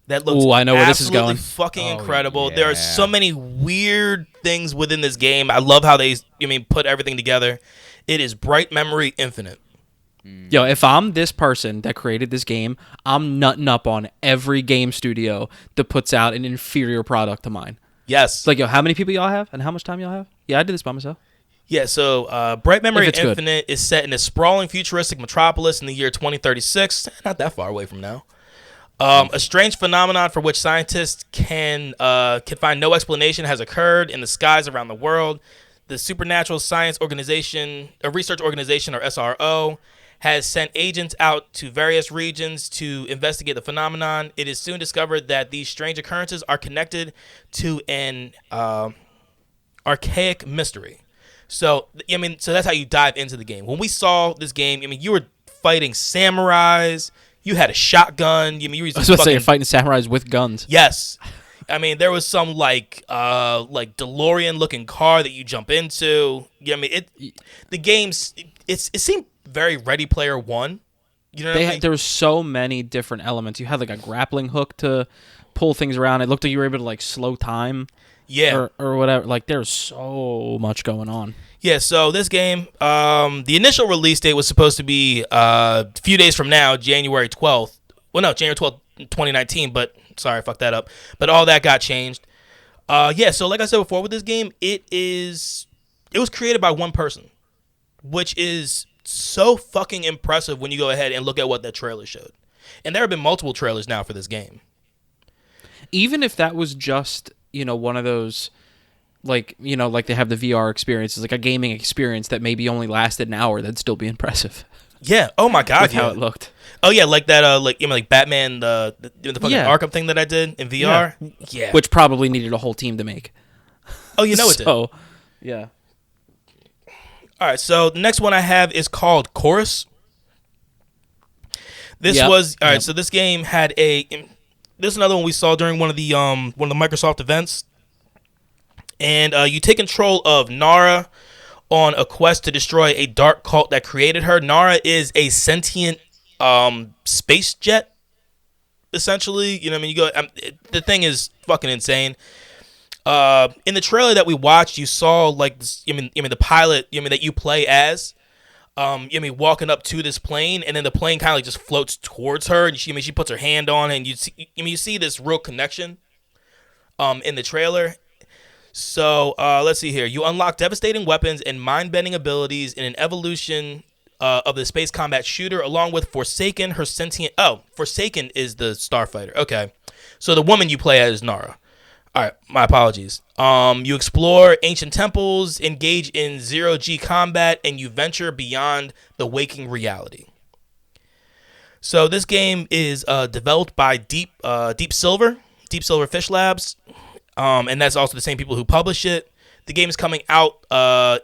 that looks I know where this is going. Fucking incredible. Yeah. There are so many weird things within this game. I love how they put everything together. It is Bright Memory Infinite. Yo, if I'm this person that created this game, I'm nutting up on every game studio that puts out an inferior product to mine. Yes. It's like, yo, how many people y'all have and how much time y'all have? Yeah, I did this by myself. Yeah, so Bright Memory Infinite good. is set in a sprawling futuristic metropolis in the year 2036. Not that far away from now. A strange phenomenon for which scientists can find no explanation has occurred in the skies around the world. The Supernatural Science Organization, a research organization, or SRO, has sent agents out to various regions to investigate the phenomenon. It is soon discovered that these strange occurrences are connected to an archaic mystery. So, so that's how you dive into the game. When we saw this game, you were fighting samurais. You had a shotgun. You were I was about to say you're fighting samurais with guns. Yes. There was some like DeLorean looking car that you jump into. The games it seemed very Ready Player One. You know what I mean? There were so many different elements. You had like a grappling hook to pull things around. It looked like you were able to like slow time. Yeah. Or whatever. Like there's so much going on. Yeah, so this game, the initial release date was supposed to be a few days from now, January 12th. Well, no, January 12th, 2019, but sorry, fuck that up. But all that got changed. So like I said before with this game, it was created by one person, which is so fucking impressive when you go ahead and look at what that trailer showed. And there have been multiple trailers now for this game. Even if that was just, one of those, like they have the VR experiences, like a gaming experience that maybe only lasted an hour, that'd still be impressive. Yeah. Oh my God. With how it looked. Oh yeah, like that. Like Batman, the fucking Arkham thing that I did in VR. Yeah. Which probably needed a whole team to make. Oh, it did. Yeah. All right. So the next one I have is called Chorus. This was all right. So this game had this is another one we saw during one of the Microsoft events. And you take control of Nara on a quest to destroy a dark cult that created her. Nara is a sentient space jet, essentially. You know what I mean? The thing is fucking insane. In the trailer that we watched, you saw like this, the pilot, that you play as, walking up to this plane, and then the plane kind of like just floats towards her, and she puts her hand on it, and you see this real connection, in the trailer. So let's see here. You unlock devastating weapons and mind-bending abilities in an evolution of the space combat shooter, along with Forsaken, her sentient. Oh, Forsaken is the starfighter. Okay, so the woman you play as is Nara. All right, my apologies. You explore ancient temples, engage in zero-G combat, and you venture beyond the waking reality. So this game is developed by Deep Silver Fish Labs, and that's also the same people who publish it. The game is coming out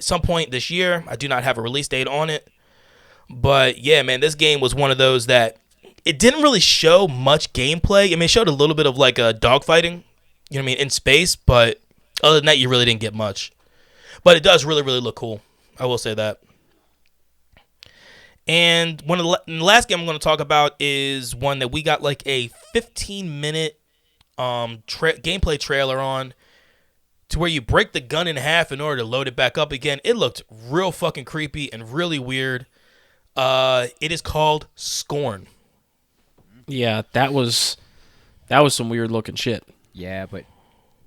some point this year. I do not have a release date on it. But yeah, man, this game was one of those that it didn't really show much gameplay. I mean, it showed a little bit of like dogfighting, in space, but other than that, you really didn't get much. But it does really, really look cool. I will say that. And the last game I'm going to talk about is one that we got like a 15-minute gameplay trailer on, to where you break the gun in half in order to load it back up again. It looked real fucking creepy and really weird. It is called Scorn. Yeah, that was some weird looking shit. Yeah, but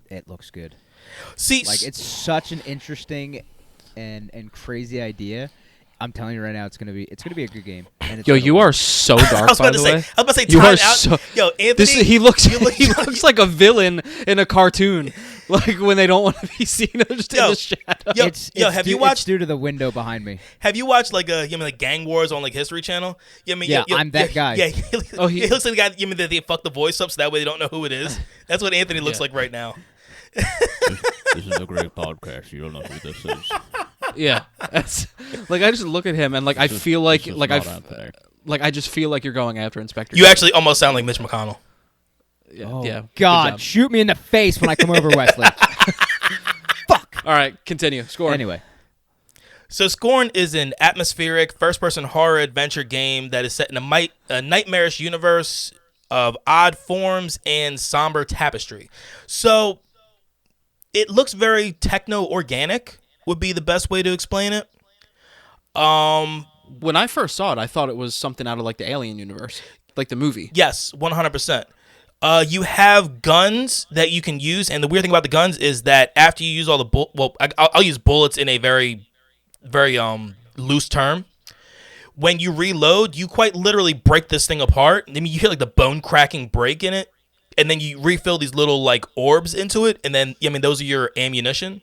it looks good. See, like it's such an interesting and crazy idea. I'm telling you right now, it's gonna be a good game. And it's you are so dark. By the way, I was about to say, you time are out. so. Yo, Anthony, he looks like a villain in a cartoon. Like when they don't want to be seen, they're just in the shadow. Have you watched? It's due to the window behind me. Have you watched like Gang Wars on like History Channel? I'm that guy. Yeah, he looks like the guy. That they fuck the voice up so that way they don't know who it is. That's what Anthony looks like right now. This is a great podcast. You don't know who this is. Yeah, that's like I just look at him and like I feel like I just feel like you're going after Inspector. You actually almost sound like Mitch McConnell. Yeah. God, shoot me in the face when I come over, Wesley. Fuck. All right, continue. Score. Anyway. So Scorn is an atmospheric first-person horror adventure game that is set in a nightmarish universe of odd forms and somber tapestry. So it looks very techno-organic, would be the best way to explain it. When I first saw it, I thought it was something out of like the Alien universe, like the movie. Yes, 100%. You have guns that you can use, and the weird thing about the guns is that after you use all the I'll use bullets in a very, very loose term. When you reload, you quite literally break this thing apart. I mean, you hear like the bone cracking break in it, and then you refill these little like orbs into it, and then those are your ammunition.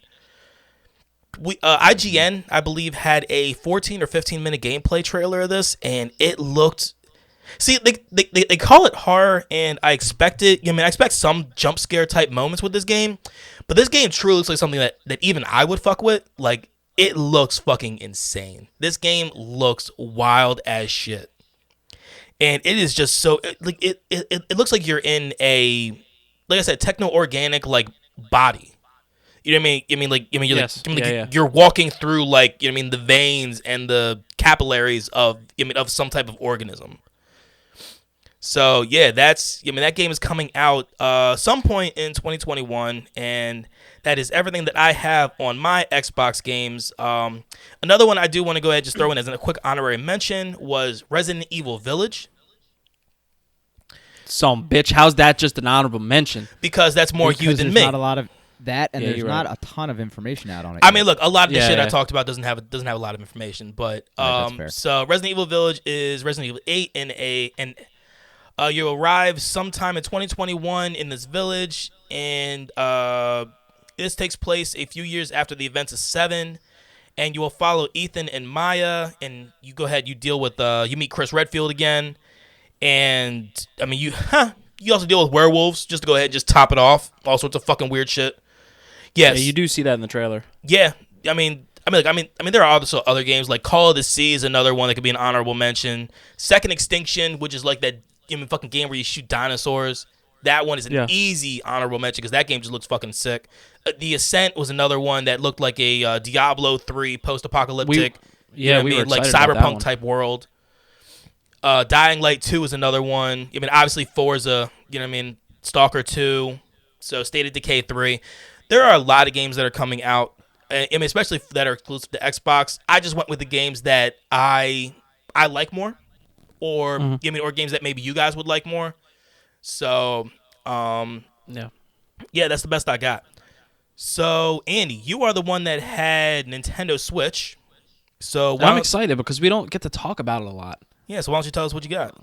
IGN, I believe, had a 14 or 15-minute gameplay trailer of this, and it looked. See, they call it horror, and I expect it. I expect some jump scare type moments with this game, but this game truly looks like something that even I would fuck with. Like, it looks fucking insane. This game looks wild as shit, and it is just so like it looks like you're in a, like I said, techno organic like body. You know what I mean? You're you're walking through like the veins and the capillaries of of some type of organism. So yeah, that's that game is coming out some point in 2021, and that is everything that I have on my Xbox games. Another one I do want to go ahead and just throw in as a quick honorary mention was Resident Evil Village. Some bitch, how's that just an honorable mention? Because that's more you than me. There's not a lot of that, and there's not a ton of information out on it. I mean, look, a lot of the shit I talked about doesn't have a lot of information, but that's fair. So Resident Evil Village is Resident Evil 8 and you arrive sometime in 2021 in this village, and this takes place a few years after the events of 7, and you will follow Ethan and Maya, and you go ahead, you deal with you meet Chris Redfield again, and I mean you also deal with werewolves, just to go ahead and just top it off, all sorts of fucking weird shit. Yes. Yeah, you do see that in the trailer. Yeah, I mean, there are also other games like Call of the Sea is another one that could be an honorable mention. Second Extinction, which is like that fucking game where you shoot dinosaurs. That one is an Yeah. easy honorable mention because that game just looks fucking sick. The Ascent was another one that looked like a Diablo 3 post-apocalyptic. We were like excited about that cyberpunk one. type world. Dying Light 2 is another one. I mean, obviously Forza, Stalker 2, so State of Decay 3. There are a lot of games that are coming out, I mean, especially that are exclusive to Xbox. I just went with the games that I like more, or or games that maybe you guys would like more. So, Yeah. yeah, that's the best I got. So, Andy, you are the one that had Nintendo Switch. So, And I'm excited because we don't get to talk about it a lot. Yeah, so why don't you tell us what you got?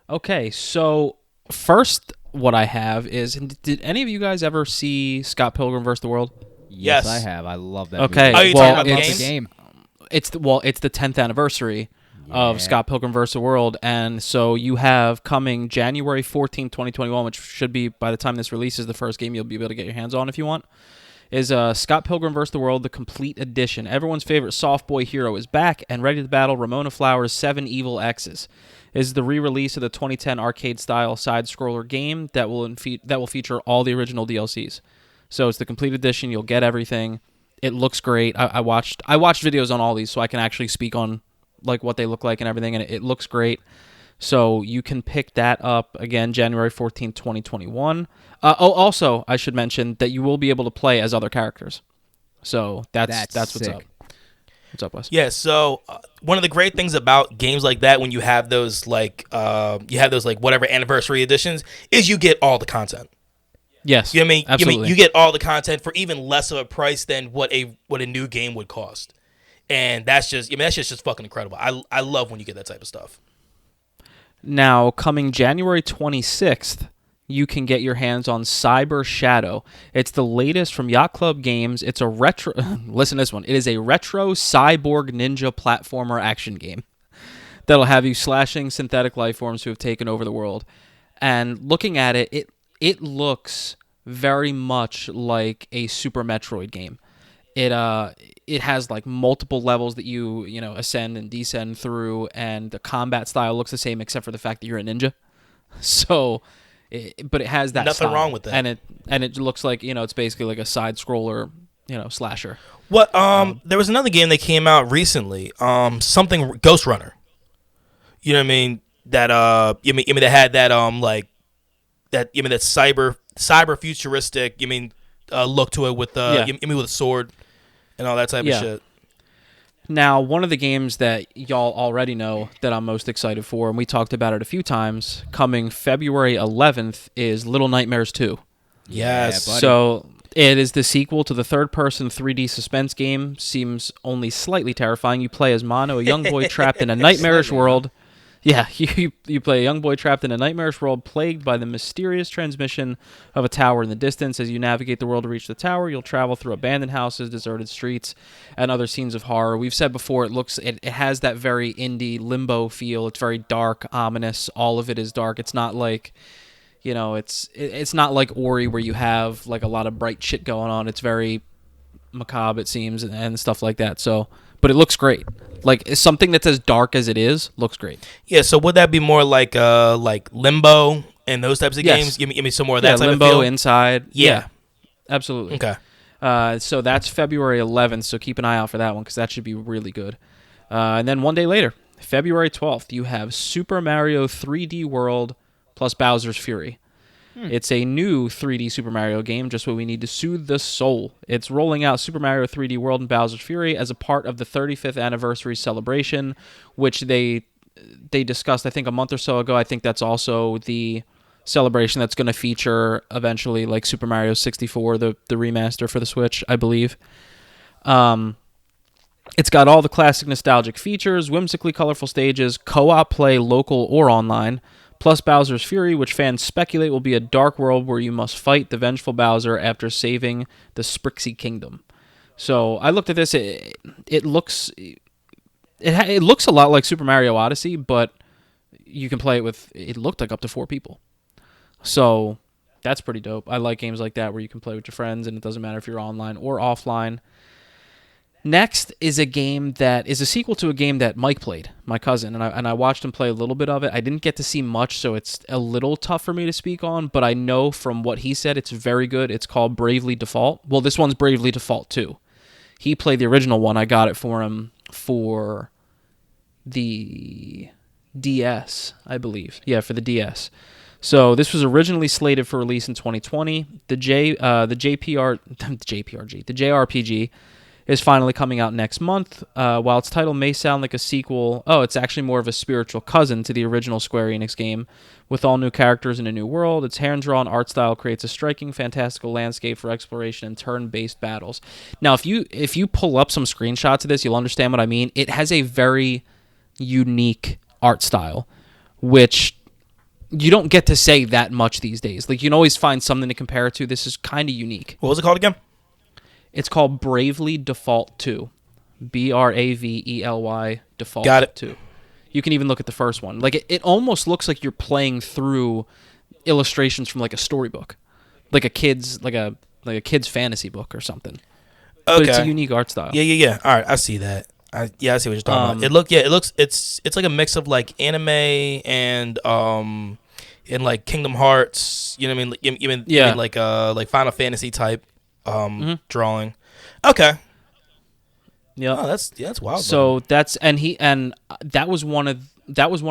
Okay, so first, what I have is, did any of you guys ever see Scott Pilgrim vs. the World? Yes, Yes. I have. I love that. Okay, movie. Oh, you well, talking about the Love the game? game. It's the 10th anniversary of Yeah. Scott Pilgrim vs. the World, and so you have coming January 14th, 2021, which should be, by the time this releases, the first game you'll be able to get your hands on if you want, is Scott Pilgrim vs. the World, the complete edition. Everyone's favorite soft boy hero is back and ready to battle Ramona Flowers' 7 evil exes. It is the re-release of the 2010 arcade-style side-scroller game that will feature all the original DLCs. So it's the complete edition. You'll get everything. It looks great. I watched videos on all these, so I can actually speak on like what they look like and everything, and it looks great. So you can pick that up again January 14th, 2021. Also, I should mention that you will be able to play as other characters. So that's what's sick. up. What's up, Wes? Yeah, so one of the great things about games like that, when you have those whatever anniversary editions, is you get all the content. Yes. You know what I mean? Absolutely. You get all the content for even less of a price than what a new game would cost. And that's just fucking incredible. I love when you get that type of stuff. Now, coming January 26th, you can get your hands on Cyber Shadow. It's the latest from Yacht Club Games. It's a retro... listen to this one. It is a retro cyborg ninja platformer action game that'll have you slashing synthetic life forms who have taken over the world. And looking at it, it looks very much like a Super Metroid game. It has like multiple levels that you ascend and descend through, and the combat style looks the same except for the fact that you're a ninja. So, but it has that Nothing style, wrong with that. and it looks like it's basically like a side scroller, slasher. What there was another game that came out recently, something Ghost Runner. You know what I mean? That that had that that cyber futuristic look to it with with a sword and all that type of shit. Now, one of the games that y'all already know that I'm most excited for, and we talked about it a few times, coming February 11th, is Little Nightmares 2. Yes. buddy. So it is the sequel to the third-person 3D suspense game. Seems only slightly terrifying. You play as Mono, a young boy trapped in a nightmarish world. Yeah, you play a young boy trapped in a nightmarish world plagued by the mysterious transmission of a tower in the distance. As you navigate the world to reach the tower, you'll travel through abandoned houses, deserted streets, and other scenes of horror. We've said before, it has that very indie Limbo feel. It's very dark, ominous. All of it is dark. It's not like, it's not like Ori where you have like a lot of bright shit going on. It's very macabre, it seems, and stuff like that. So, but it looks great. Like something that's as dark as it is looks great. Yeah, so would that be more like Limbo and those types of Yes. games? Give me some more of that type Limbo, of feel. Inside. Yeah. Absolutely. Okay. So that's February 11th, so keep an eye out for that one because that should be really good. And then one day later, February 12th, you have Super Mario 3D World plus Bowser's Fury. It's a new 3D Super Mario game, just what we need to soothe the soul. It's rolling out Super Mario 3D World and Bowser's Fury as a part of the 35th anniversary celebration, which they discussed, I think, a month or so ago. I think that's also the celebration that's going to feature eventually like Super Mario 64, the remaster for the Switch, I believe. It's got all the classic nostalgic features, whimsically colorful stages, co-op play local or online, plus Bowser's Fury, which fans speculate will be a dark world where you must fight the vengeful Bowser after saving the Sprixie Kingdom. So I looked at this. It looks a lot like Super Mario Odyssey, but you can play it with. It looked like up to 4 people. So that's pretty dope. I like games like that where you can play with your friends and it doesn't matter if you're online or offline. Next is a game that is a sequel to a game that Mike played, my cousin, and I watched him play a little bit of it. I didn't get to see much, so it's a little tough for me to speak on, but I know from what he said it's very good. It's called Bravely Default. Well, this one's Bravely Default 2. He played the original one. I got it for him for the DS, I believe. Yeah, for the DS. So this was originally slated for release in 2020. The JRPG is finally coming out next month. While its title may sound like a sequel, it's actually more of a spiritual cousin to the original Square Enix game. With all new characters in a new world, its hand-drawn art style creates a striking, fantastical landscape for exploration and turn-based battles. Now, if you pull up some screenshots of this, you'll understand what I mean. It has a very unique art style, which you don't get to say that much these days. Like, you can always find something to compare it to. This is kind of unique. What was it called again? It's called Bravely Default 2. Bravely Default Got it. 2. You can even look at the first one. Like, it almost looks like you're playing through illustrations from like a storybook, like a kid's fantasy book or something. Okay. But it's a unique art style. Yeah. All right, I see that. I see what you're talking about. It looks it's like a mix of like anime and like Kingdom Hearts, you know what I mean? You mean like Final Fantasy type drawing. Okay. Yeah. Oh, that's wild. So that was one of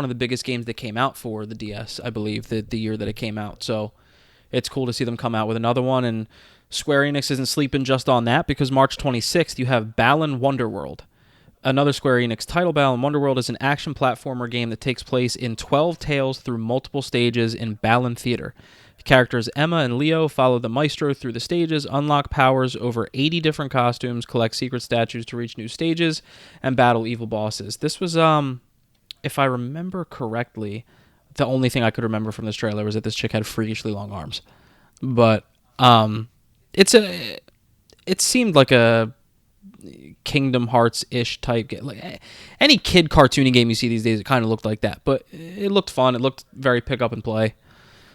the biggest games that came out for the DS, I believe, the year that it came out. So it's cool to see them come out with another one, and Square Enix isn't sleeping just on that, because March 26th you have Balan Wonderworld. Another Square Enix title. Balan Wonderworld is an action platformer game that takes place in 12 tales through multiple stages in Balan Theater. Characters Emma and Leo follow the maestro through the stages, unlock powers over 80 different costumes, collect secret statues to reach new stages, and battle evil bosses. This was, if I remember correctly, the only thing I could remember from this trailer was that this chick had freakishly long arms. But it seemed like a Kingdom Hearts-ish type game. Like any kid cartoony game you see these days, it kind of looked like that. But it looked fun. It looked very pick up and play.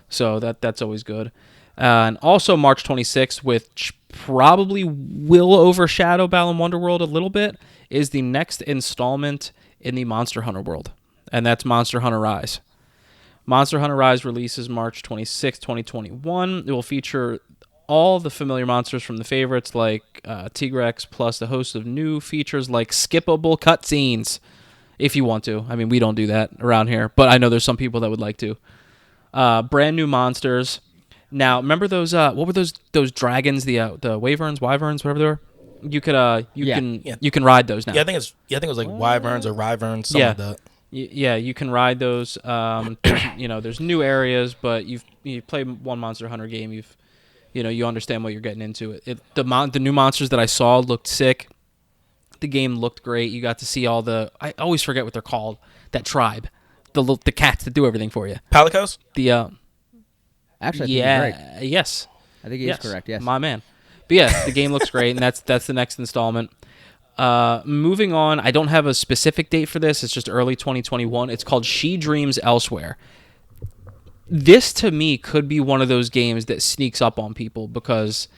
So that's always good. And also March 26th, which probably will overshadow Balan Wonderworld a little bit, is the next installment in the Monster Hunter world. And that's Monster Hunter Rise. Monster Hunter Rise releases March 26th, 2021. It will feature all the familiar monsters from the favorites like Tigrex, plus a host of new features like skippable cutscenes, if you want to. I mean, we don't do that around here, but I know there's some people that would like to. Brand new monsters. Now, remember those? What were those dragons? The wyverns, whatever they were. You can ride those now. Yeah, I think it was like wyverns or ryverns, something like that. Yeah, you can ride those. There's new areas, but you play one Monster Hunter game, you understand what you're getting into. The new monsters that I saw looked sick. The game looked great. You got to see all I always forget what they're called. That tribe. The cats that do everything for you. Palicos? Actually, I think he's right. Yes. I think he is correct, yes. My man. But yeah, the game looks great, and that's the next installment. Moving on, I don't have a specific date for this. It's just early 2021. It's called She Dreams Elsewhere. This, to me, could be one of those games that sneaks up on people because,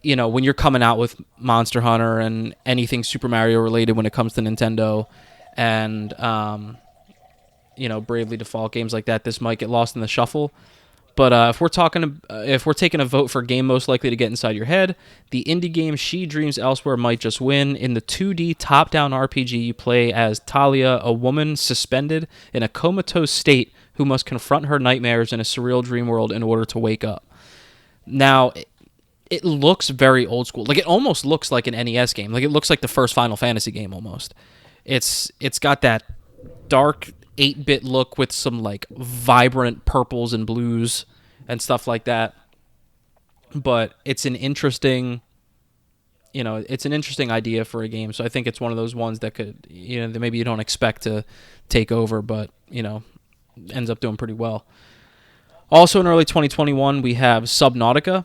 when you're coming out with Monster Hunter and anything Super Mario related when it comes to Nintendo and Bravely Default, games like that, this might get lost in the shuffle. But if we're taking a vote for game most likely to get inside your head, the indie game She Dreams Elsewhere might just win. In the 2D top-down RPG, you play as Talia, a woman suspended in a comatose state who must confront her nightmares in a surreal dream world in order to wake up. Now, it looks very old school. Like, it almost looks like an NES game. Like, it looks like the first Final Fantasy game almost. It's got that dark 8-bit look with some like vibrant purples and blues and stuff like that. But it's an interesting idea for a game. So I think it's one of those ones that could, that maybe you don't expect to take over, but, ends up doing pretty well. Also in early 2021, we have Subnautica.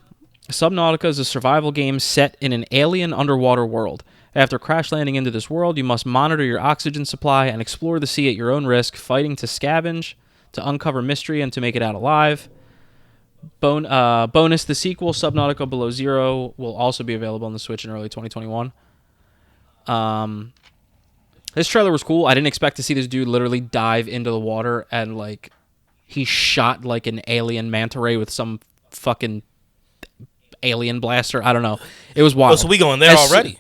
Subnautica is a survival game set in an alien underwater world. After crash landing into this world, you must monitor your oxygen supply and explore the sea at your own risk, fighting to scavenge, to uncover mystery, and to make it out alive. Bonus, the sequel, Subnautica Below Zero, will also be available on the Switch in early 2021. This trailer was cool. I didn't expect to see this dude literally dive into the water and like he shot like an alien manta ray with some fucking alien blaster. I don't know. It was wild. Oh, so we going there already?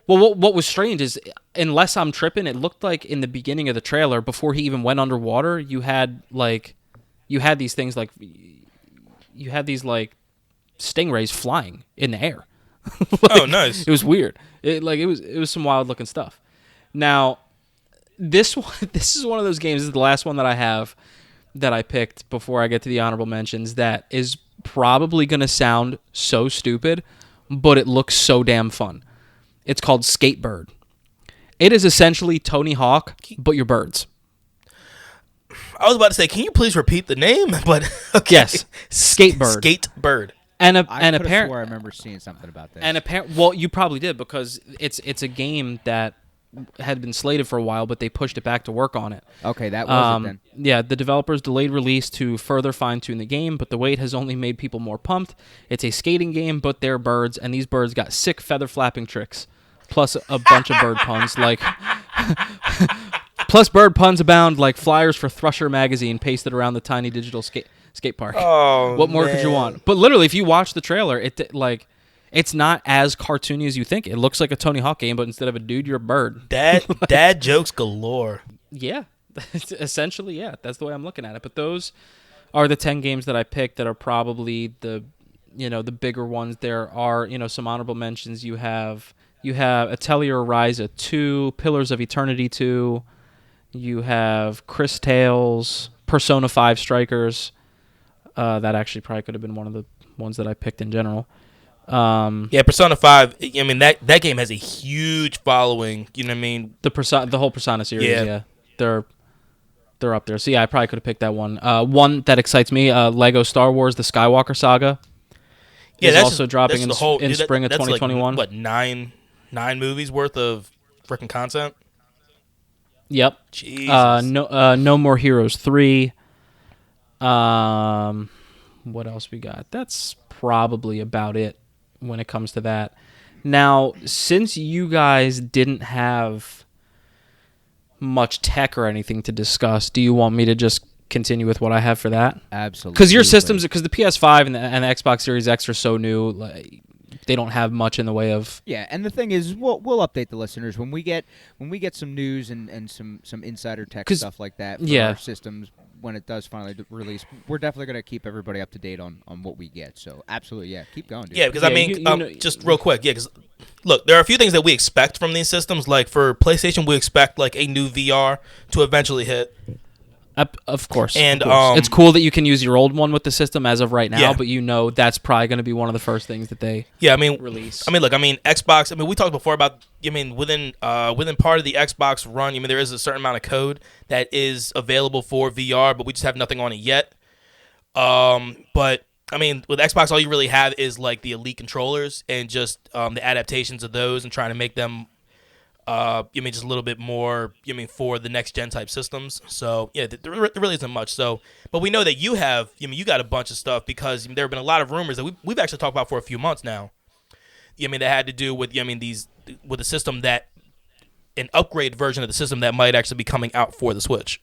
Well, what was strange is, unless I'm tripping, it looked like in the beginning of the trailer, before he even went underwater, you had these things like stingrays flying in the air. Oh, nice. It was weird. It was some wild looking stuff. Now, this is one of those games. This is the last one that I have that I picked before I get to the honorable mentions. That is probably going to sound so stupid, but it looks so damn fun. It's called Skatebird. It is essentially Tony Hawk, but you're birds. I was about to say, can you please repeat the name? But okay. Yes, Skatebird. Skatebird. I swore I remember seeing something about this. Well, you probably did, because it's a game that had been slated for a while, but they pushed it back to work on it. Okay, that was it then. Yeah, the developers delayed release to further fine-tune the game, but the wait has only made people more pumped. It's a skating game, but they're birds, and these birds got sick feather flapping tricks, plus a bunch of bird puns, like... Plus bird puns abound, like flyers for Thrusher magazine pasted around the tiny digital skate park. Oh, what more could you want? But literally, if you watch the trailer, it's not as cartoony as you think. It looks like a Tony Hawk game, but instead of a dude, you're a bird. Dad jokes galore. Yeah, essentially, yeah. That's the way I'm looking at it. But those are the 10 games that I picked that are probably the bigger ones. There are some honorable mentions. You have Atelier Ryza 2, Pillars of Eternity 2. You have Chris Tales, Persona 5 Strikers. That actually probably could have been one of the ones that I picked in general. Yeah, Persona 5. I mean, that game has a huge following. You know what I mean? The whole Persona series. Yeah, they're up there. So yeah, I probably could have picked that one. One that excites me: Lego Star Wars: The Skywalker Saga. Yeah, that's also dropping in spring of 2021. Like, what, nine movies worth of freaking content? Yep. Jesus. No More Heroes 3. What else we got? That's probably about it when it comes to that. Now, since you guys didn't have much tech or anything to discuss, do you want me to just continue with what I have for that? Absolutely. Because your systems, because the PS5 and the Xbox Series X are so new, like, they don't have much in the way of... Yeah, and the thing is, we'll update the listeners when we get some news and some insider tech stuff like that for our systems when it does finally release. We're definitely going to keep everybody up to date on what we get. So absolutely, yeah, keep going, dude. Yeah, because just real quick, because look, there are a few things that we expect from these systems. Like for PlayStation, we expect like a new VR to eventually hit. Of course. And of course. It's cool that you can use your old one with the system as of right now, yeah. But that's probably going to be one of the first things that they release. Xbox, we talked before about, within part of the Xbox run, there is a certain amount of code that is available for VR, but we just have nothing on it yet. But with Xbox, all you really have is like the Elite controllers and just the adaptations of those and trying to make them just a little bit more, for the next gen type systems. So yeah, there really isn't much. So, but we know that you have, you got a bunch of stuff because there have been a lot of rumors that we've actually talked about for a few months now. That had to do with, with a system that, an upgrade version of the system that might actually be coming out for the Switch.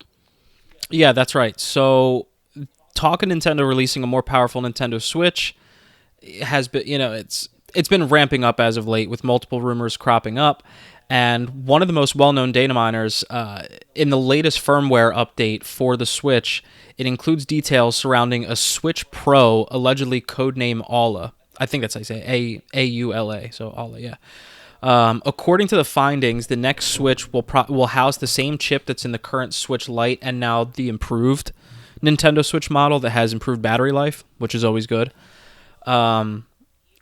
Yeah, that's right. So, talking Nintendo releasing a more powerful Nintendo Switch has been, it's been ramping up as of late with multiple rumors cropping up. And one of the most well-known data miners, in the latest firmware update for the Switch, it includes details surrounding a Switch Pro, allegedly codename Aula. I think that's how you say it, A-U-L-A, so Aula, yeah. According to the findings, the next Switch will house the same chip that's in the current Switch Lite and now the improved Nintendo Switch model that has improved battery life, which is always good.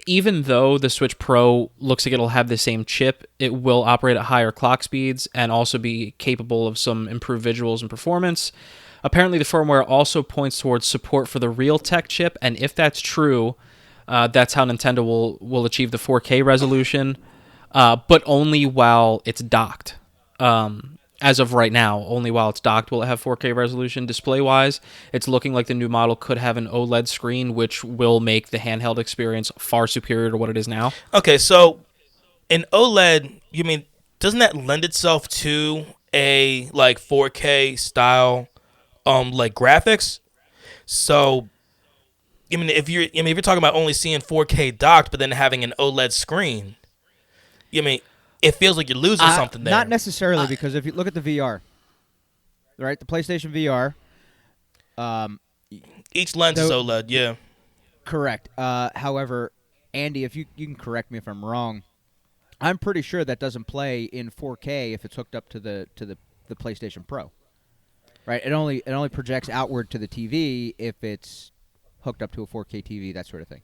Even though the Switch Pro looks like it'll have the same chip, it will operate at higher clock speeds and also be capable of some improved visuals and performance. Apparently, the firmware also points towards support for the Realtek chip, and if that's true, that's how Nintendo will achieve the 4K resolution, but only while it's docked. As of right now, only while it's docked will it have 4K resolution. Display-wise, it's looking like the new model could have an OLED screen, which will make the handheld experience far superior to what it is now. Okay, so an OLED, doesn't that lend itself to a like 4K style like graphics? So if you're talking about only seeing 4K docked but then having an OLED screen, it feels like you're losing something there. Not necessarily, because if you look at the VR, right, the PlayStation VR, each lens is OLED, yeah. correct. However, Andy, if you can correct me if I'm wrong, I'm pretty sure that doesn't play in 4K if it's hooked up to the PlayStation Pro. Right? It only projects outward to the TV if it's hooked up to a 4K TV, that sort of thing.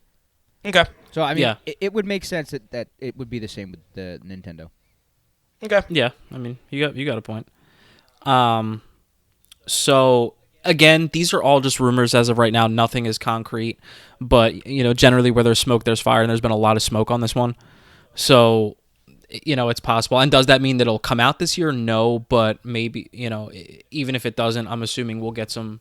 Okay. So I mean, Yeah. it would make sense that it would be the same with the Nintendo. Okay. Yeah, I mean, you got a point. So again, these are all just rumors as of right now. Nothing is concrete, but generally where there's smoke, there's fire, and there's been a lot of smoke on this one. So it's possible. And does that mean that it'll come out this year? No, but maybe even if it doesn't, I'm assuming we'll get some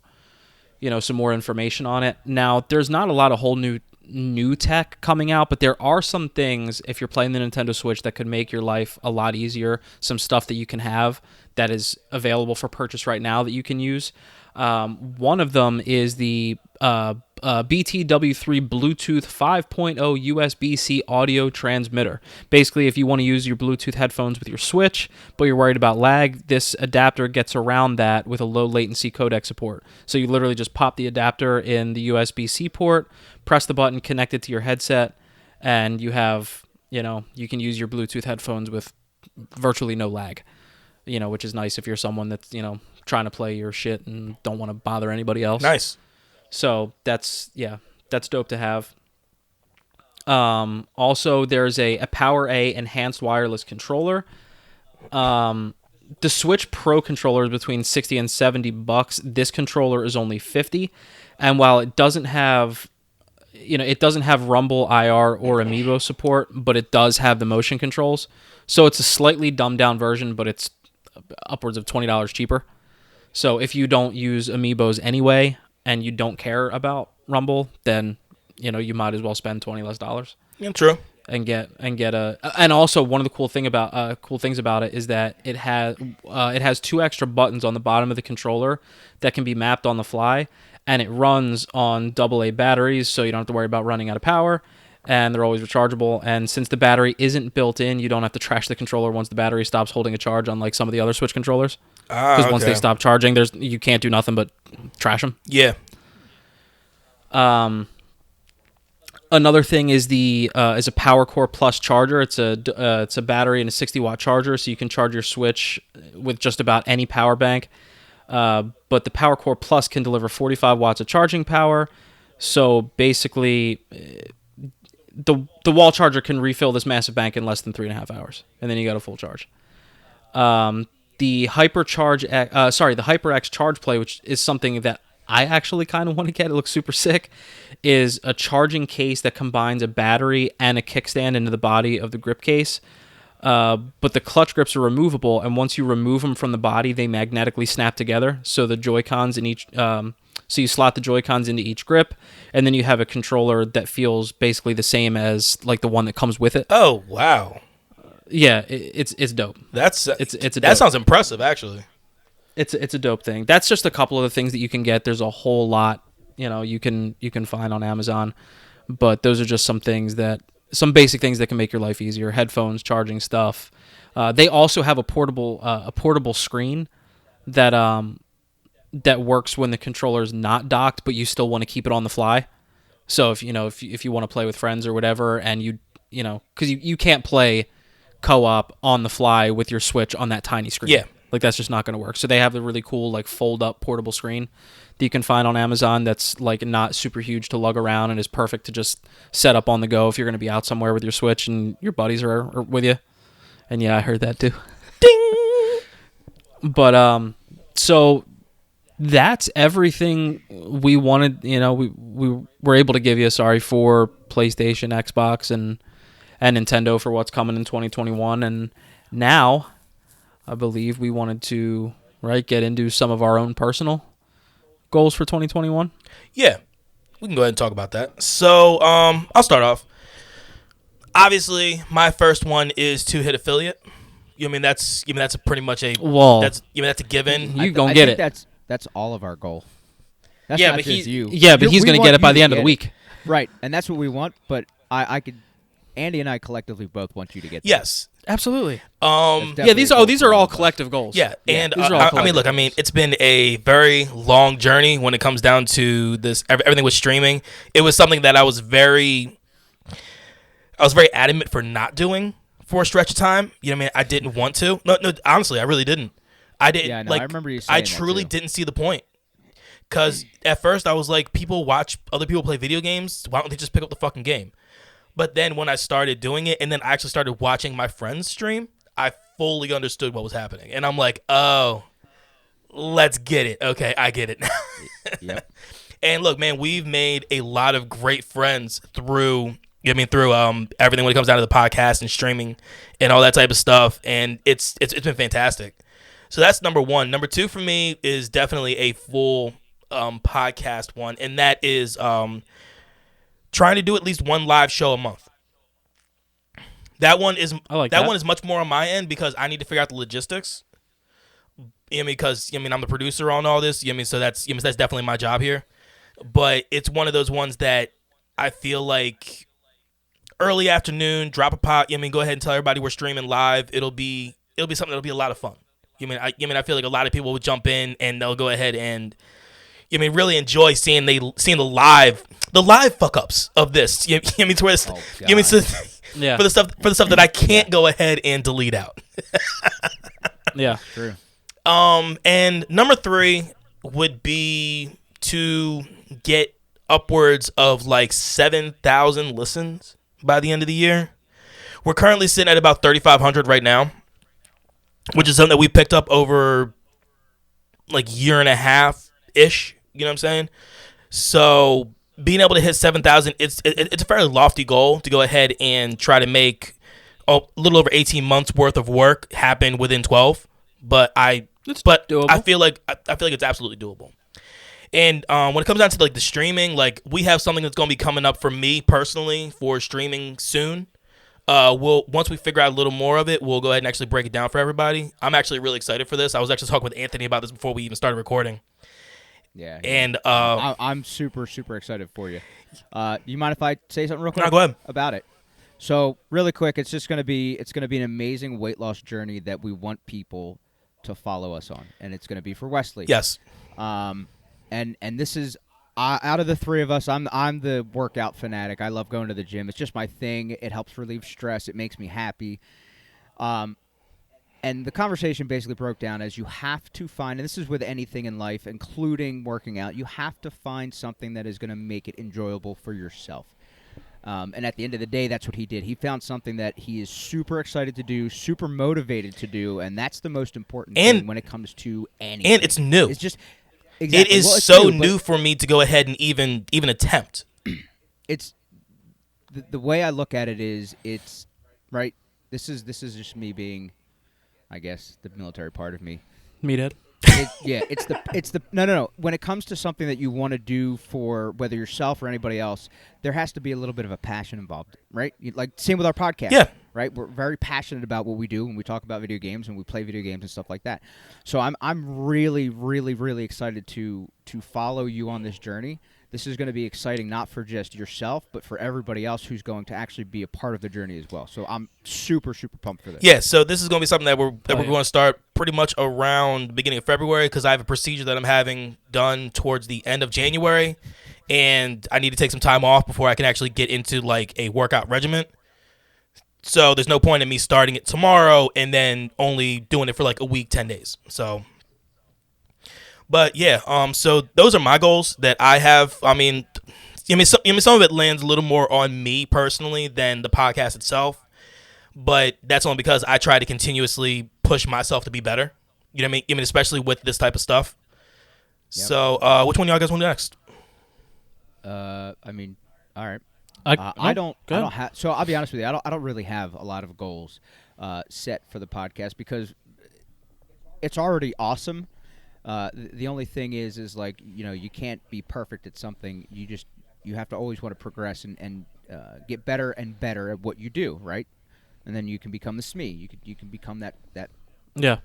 more information on it. Now, there's not a lot of whole new tech coming out, but there are some things, if you're playing the Nintendo Switch, that could make your life a lot easier. Some stuff that you can have that is available for purchase right now that you can use. One of them is the BTW3 Bluetooth 5.0 USB-C audio transmitter. Basically, if you want to use your Bluetooth headphones with your Switch, but you're worried about lag, this adapter gets around that with a low latency codec support. So you literally just pop the adapter in the USB-C port, press the button, connect it to your headset, and you have, you can use your Bluetooth headphones with virtually no lag, which is nice if you're someone that's, trying to play your shit and don't want to bother anybody else. Nice. So that's dope to have. Also, there's a Power A enhanced wireless controller. The Switch Pro controller is between $60 and $70. This controller is only $50, and while it doesn't have, Rumble, IR, or Amiibo support, but it does have the motion controls. So it's a slightly dumbed down version, but it's upwards of $20 cheaper. So if you don't use Amiibos anyway, and you don't care about Rumble, then you might as well spend $20 less. Yeah, true. And also one of the cool things about it is that it has 2 extra buttons on the bottom of the controller that can be mapped on the fly, and it runs on AA batteries, so you don't have to worry about running out of power, and they're always rechargeable. And since the battery isn't built in, you don't have to trash the controller once the battery stops holding a charge, unlike some of the other Switch controllers. Because once they stop charging, you can't do nothing but trash them. Yeah. Another thing is a Power Core Plus charger. It's a battery and a 60-watt charger, so you can charge your Switch with just about any power bank. But the Power Core Plus can deliver 45 watts of charging power. So basically, the wall charger can refill this massive bank in less than 3.5 hours, and then you got a full charge. The HyperX Charge Play, which is something that I actually kind of want to get, it looks super sick, is a charging case that combines a battery and a kickstand into the body of the grip case. But the clutch grips are removable, and once you remove them from the body, they magnetically snap together. So the Joy-Cons in each, so you slot the Joy-Cons into each grip, and then you have a controller that feels basically the same as like the one that comes with it. Oh wow. Yeah, it's dope. That sounds impressive, actually. It's a dope thing. That's just a couple of the things that you can get. There's a whole lot, you can find on Amazon, but those are just some basic things that can make your life easier. Headphones, charging stuff. They also have a portable screen that works when the controller is not docked, but you still want to keep it on the fly. So if you want to play with friends or whatever, and because you can't play co-op on the fly with your Switch on that tiny screen. Yeah. Like, that's just not going to work. So they have the really cool, like, fold-up portable screen that you can find on Amazon that's, like, not super huge to lug around and is perfect to just set up on the go if you're going to be out somewhere with your Switch and your buddies are with you. And, yeah, I heard that, too. Ding! But, so that's everything we wanted, we were able to give you, for PlayStation, Xbox, and Nintendo for what's coming in 2021. And now I believe we wanted to get into some of our own personal goals for 2021. Yeah, we can go ahead and talk about that. So I'll start off. Obviously, my first one is to hit affiliate. You know what I mean that's a pretty much a Well, that's a given. You gonna I get think it. That's all of our goal. That's Yeah, not but just you. Yeah, but he's We gonna want get it by you the to end of the get week. Right, and that's what we want. But I could, Andy and I collectively both want you to get. Yes. Absolutely. That's Yeah, these definitely a goal are for all of us. collective goals. Yeah, and These are all I mean, collective look, I mean, goals. it's been a very long journey when it comes down to this everything with streaming. It was something that I was very adamant for not doing for a stretch of time. You know what I mean? I didn't want to. No, honestly, I really didn't. I didn't. Yeah, I know. Like, I remember you saying I that, truly too. didn't see the point. Because at first I was like, people watch other people play video games. Why don't they just pick up the fucking game? But then when I started doing it, and then I actually started watching my friends stream, I fully understood what was happening. And I'm like, oh, let's get it. Okay, I get it now. Yep. And look, man, we've made a lot of great friends through everything when it comes down to the podcast and streaming and all that type of stuff. And it's been fantastic. So that's number one. Number two for me is definitely a full podcast one, and that is trying to do at least one live show a month. That one is I like that that. one is much more on my end because I need to figure out the logistics. You know what I mean? Because I'm the producer on all this. You know what I mean? So that's that's definitely my job here. But it's one of those ones that I feel like early afternoon, drop a pot. You know what I mean? Go ahead and tell everybody we're streaming live. It'll be something that'll be a lot of fun. You know what I mean? I feel like a lot of people will jump in and they'll go ahead and really enjoy seeing the live fuck ups of this. You know what I mean? To where it's, Oh, you know what I mean? So, Yeah. for the stuff that I can't go ahead and delete out. Yeah. True. And number 3 would be to get upwards of like 7,000 listens by the end of the year. We're currently sitting at about 3,500 right now, which is something that we picked up over like year and a half ish. You know what I'm saying? So being able to hit 7,000, it's a fairly lofty goal to go ahead and try to make a little over 18 months worth of work happen within 12. But doable. I feel like it's absolutely doable. And when it comes down to like the streaming, like we have something that's going to be coming up for me personally for streaming soon. Once we figure out a little more of it, we'll go ahead and actually break it down for everybody. I'm actually really excited for this. I was actually talking with Anthony about this before we even started recording. Yeah. And I'm super excited for you. You mind if I say something real quick? No, go ahead. About it. So really quick, it's going to be an amazing weight loss journey that we want people to follow us on, and it's going to be for Wesley. Yes. And this is out of the three of us, I'm the workout fanatic. I love going to the gym. It's just my thing. It helps relieve stress. It makes me happy. And the conversation basically broke down as you have to find, and this is with anything in life, including working out, you have to find something that is going to make it enjoyable for yourself. And at the end of the day, that's what he did. He found something that he is super excited to do, super motivated to do, and that's the most important thing when it comes to anything. And it's new. It's just exactly. It is Well, it's so new, new for me to go ahead and even attempt. It's the way I look at it is it's right. This is just me being, I guess, the military part of me. Meathead. It's the no. When it comes to something that you want to do for whether yourself or anybody else, there has to be a little bit of a passion involved, right? Like same with our podcast, Yeah. right? We're very passionate about what we do when we talk about video games and we play video games and stuff like that. So I'm really excited to follow you on this journey. This is going to be exciting not for just yourself, but for everybody else who's going to actually be a part of the journey as well. So I'm super pumped for this. Yeah, so this is going to be something that we're going to start pretty much around the beginning of February because I have a procedure that I'm having done towards the end of January, and I need to take some time off before I can actually get into like a workout regimen. So there's no point in me starting it tomorrow and then only doing it for like a week, 10 days. So, but yeah, so those are my goals that I have. I mean, some of it lands a little more on me personally than the podcast itself. But that's only because I try to continuously push myself to be better. You know what I mean? Especially with this type of stuff. Yep. So, which one y'all guys want next? I mean, all right. I don't have. So I'll be honest with you. I don't really have a lot of goals set for the podcast because it's already awesome. The only thing is like you can't be perfect at something. You have to always want to progress and get better and better at what you do, right? and then you can become the SME. You can become that Yeah.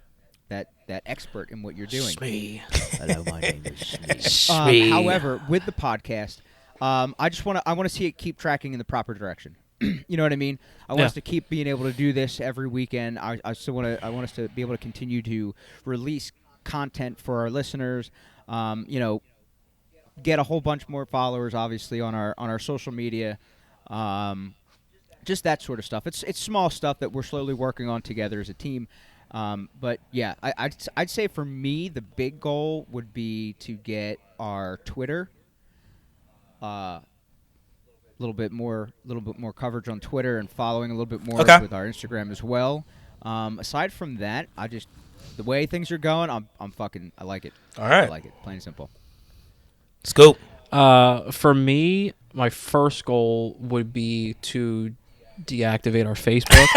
expert in what you're doing. Me. Hello, my name is Smee. However, with the podcast, I want to see it keep tracking in the proper direction. You know what I mean? I want us to keep being able to do this every weekend. I want us to be able to continue to release content for our listeners. Get a whole bunch more followers, obviously, on our social media. Just that sort of stuff. It's small stuff that we're slowly working on together as a team. But yeah, I'd say for me the big goal would be to get our Twitter a little bit more coverage on Twitter and following a little bit more with our Instagram as well. Aside from that, the way things are going, I like it. All right. I like it, plain and simple. Let's go. For me, my first goal would be to deactivate our Facebook.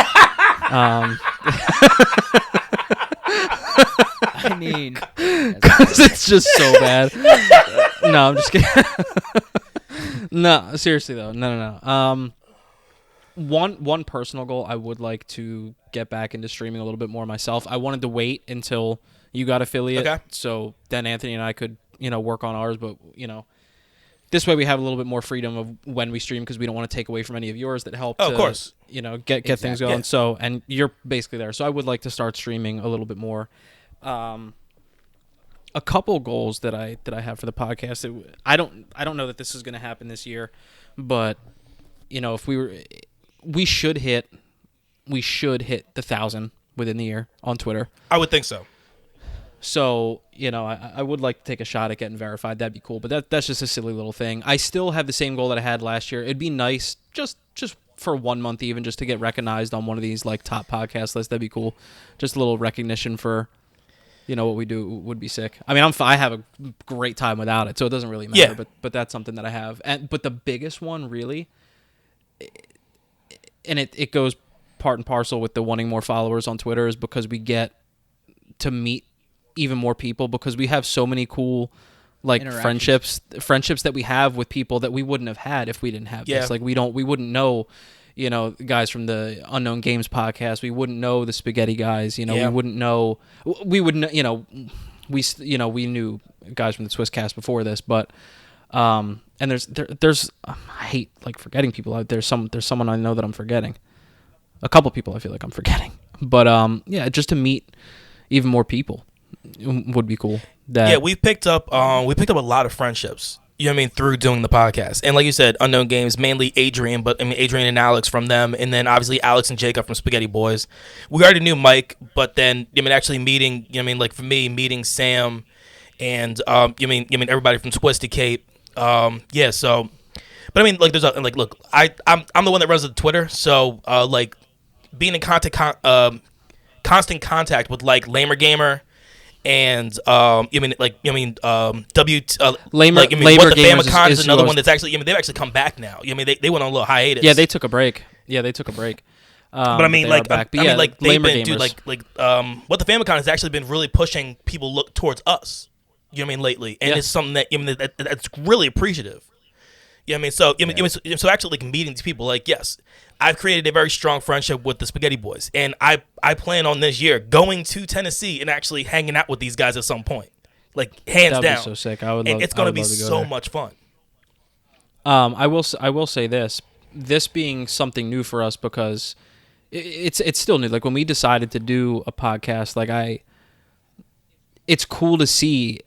I mean, it's just so bad. No, I'm just kidding. No, seriously though, no. One personal goal, I would like to get back into streaming a little bit more myself. I wanted to wait until you got affiliate, so then Anthony and I could, work on ours. But this way we have a little bit more freedom of when we stream because we don't want to take away from any of yours that help. Of course. Get things going. Yeah. So, and you're basically there. So I would like to start streaming a little bit more. A couple goals that I have for the podcast. I don't know that this is going to happen this year, but if we should hit the 1,000 within the year on Twitter. I would think so. So, I would like to take a shot at getting verified. That'd be cool. But that's just a silly little thing. I still have the same goal that I had last year. It'd be nice just for 1 month even just to get recognized on one of these like top podcast lists. That'd be cool. Just a little recognition for what we do would be sick. I mean, I have a great time without it, so it doesn't really matter. Yeah. But that's something that I have. But the biggest one really, and it goes part and parcel with the wanting more followers on Twitter, is because we get to meet even more people because we have so many cool friendships that we have with people that we wouldn't have had if we didn't have this. Like we wouldn't know, guys from the Unknown Games podcast. We wouldn't know the Spaghetti guys. We wouldn't know. We would know. We knew guys from the Swisscast before this, but and there's I hate forgetting people. There's someone I know that I'm forgetting. A couple people I feel like I'm forgetting, but just to meet even more people would be cool. We picked up a lot of friendships. Through doing the podcast. And like you said, Unknown Games, mainly Adrian, but Adrian and Alex from them, and then obviously Alex and Jacob from Spaghetti Boys. We already knew Mike, but then actually meeting, for me, meeting Sam and everybody from Twisted Cape. So but there's look, I'm the one that runs the Twitter, so being in constant contact with Lamer Gamer and Lamer Gamers is another one that's actually they've actually come back now. They went on a little hiatus. Yeah, they took a break. But they've been what the Famicom has actually been really pushing people look towards us. Lately, and it's something that that's really appreciative. So actually meeting these people, yes, I've created a very strong friendship with the Spaghetti Boys, and I plan on this year going to Tennessee and actually hanging out with these guys at some point, hands down. That'd be so sick. And it's going to be so much fun. I will say this being something new for us because it's still new. When we decided to do a podcast, it's cool to see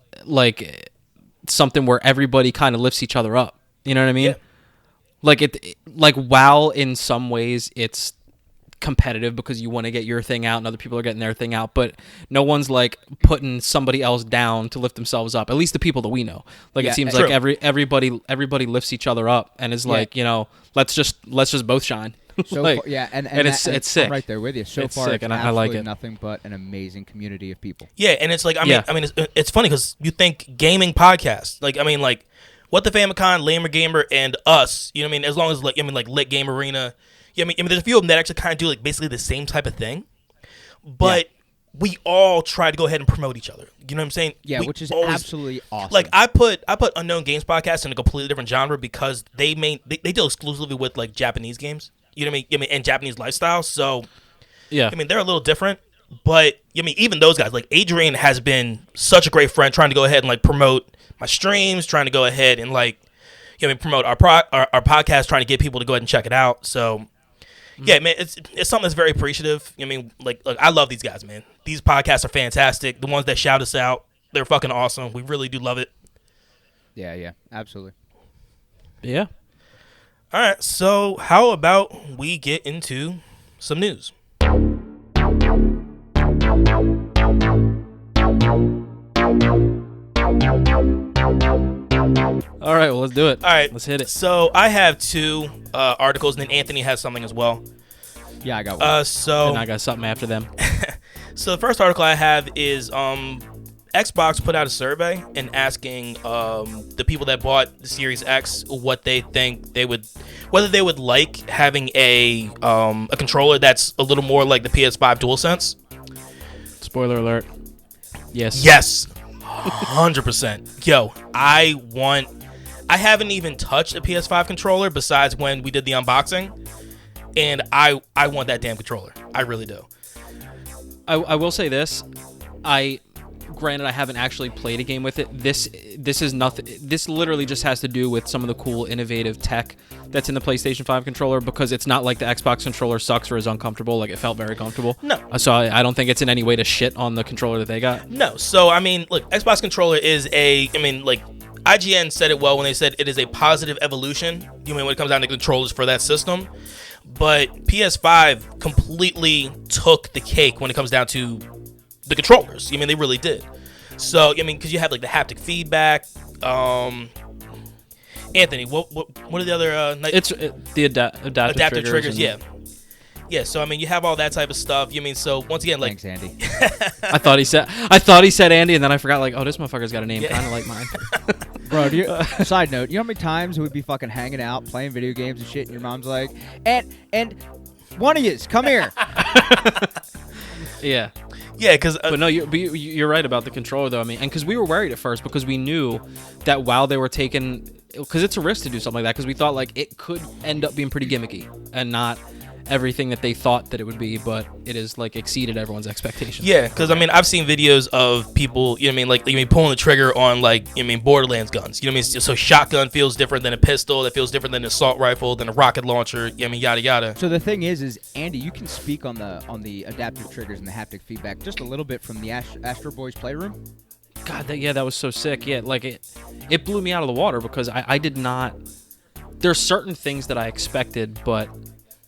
something where everybody kind of lifts each other up. You know what I mean? Yeah. While in some ways it's competitive because you want to get your thing out and other people are getting their thing out, but no one's putting somebody else down to lift themselves up. At least the people that we know. It seems true. Everybody lifts each other up and is let's just both shine. And it's sick. I'm right there with you. So it's far, sick, it's and I like it. Nothing but an amazing community of people. Yeah, and it's it's funny because you think gaming podcast, What the Famicom, Lamer Gamer, and us, as long as Lit Game Arena, there's a few of them that actually kind of do basically the same type of thing, but we all try to go ahead and promote each other. You know what I'm saying? Yeah, which is absolutely awesome. I put Unknown Games podcast in a completely different genre because they deal exclusively with Japanese games. You know what I mean? And Japanese lifestyle. So, Yeah. I mean, they're a little different. But, I mean, even those guys, like Adrian has been such a great friend trying to go ahead and, like, promote my streams, trying to go ahead and, like, you know, promote our podcast, trying to get people to go ahead and check it out. So, yeah, man, it's something that's very appreciative. I mean, like, look, I love these guys, man. These podcasts are fantastic. The ones that shout us out, they're fucking awesome. We really do love it. Yeah, absolutely. Yeah. All right, so how about we get into some news? All right, well, let's do it. All right, let's hit it. So I have 2 articles, and then Anthony has something as well. Yeah, I got one. And I got something after them. So the first article I have is Xbox put out a survey and asking the people that bought the Series X what they think whether they would like having a controller that's a little more like the PS5 DualSense. Spoiler alert. Yes. Yes. 100%. Yo, I haven't even touched a PS5 controller besides when we did the unboxing, and I want that damn controller. I really do. I will say this. Granted, I haven't actually played a game with it. This is nothing. This literally just has to do with some of the cool, innovative tech that's in the PlayStation 5 controller, because it's not like the Xbox controller sucks or is uncomfortable. Like, it felt very comfortable. No. So I don't think it's in any way to shit on the controller that they got. No. So, I mean, look, Xbox controller is IGN said it well when they said it is a positive evolution, you mean, when it comes down to controllers for that system. But PS5 completely took the cake when it comes down to the controllers. I mean, they really did. So, I mean, because you have like the haptic feedback. Anthony, what are the other? It's the adaptive triggers. Yeah. So, I mean, you have all that type of stuff. You mean, so once again, like, Thanks, Andy. I thought he said Andy, and then I forgot. Like, oh, this motherfucker's got a name kind of like mine. Bro, side note, you know how many times we'd be fucking hanging out, playing video games and shit, and your mom's like, and one of yous, come here. Yeah. Yeah, because but no, you're right about the controller, though. I mean, and because we were worried at first, because we knew that while they were taking, because it's a risk to do something like that, because we thought like it could end up being pretty gimmicky and not everything that they thought that it would be, but it is like exceeded everyone's expectations. Yeah, because I mean, I've seen videos of people, you know what I mean, like, you mean, pulling the trigger on, like, you know what I mean, Borderlands guns. You know what I mean? So shotgun feels different than a pistol, that feels different than an assault rifle, than a rocket launcher. You know what I mean, yada yada. So the thing is Andy, you can speak on the adaptive triggers and the haptic feedback just a little bit from the Astro Boys Playroom. God, that was so sick. Yeah, like it blew me out of the water, because I did not. There's certain things that I expected, but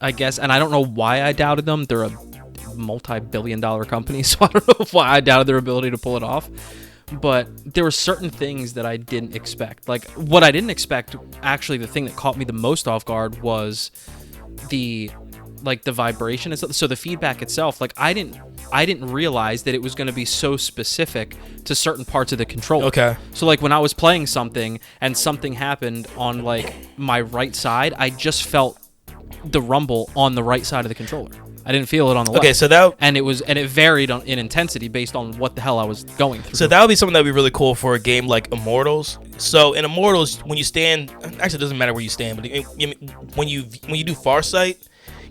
I guess, and I don't know why I doubted them. They're a multi-billion-dollar company, so I don't know why I doubted their ability to pull it off. But there were certain things that I didn't expect. Like, what I didn't expect, actually, the thing that caught me the most off guard was the vibration. So the feedback itself, like, I didn't realize that it was going to be so specific to certain parts of the controller. Okay. So, like, when I was playing something and something happened on, like, my right side, I just felt the rumble on the right side of the controller. I didn't feel it on the left. Okay, so it varied in intensity based on what the hell I was going through. So that would be something that would be really cool for a game like Immortals. So in Immortals, when you stand, actually it doesn't matter where you stand, but when you do Farsight,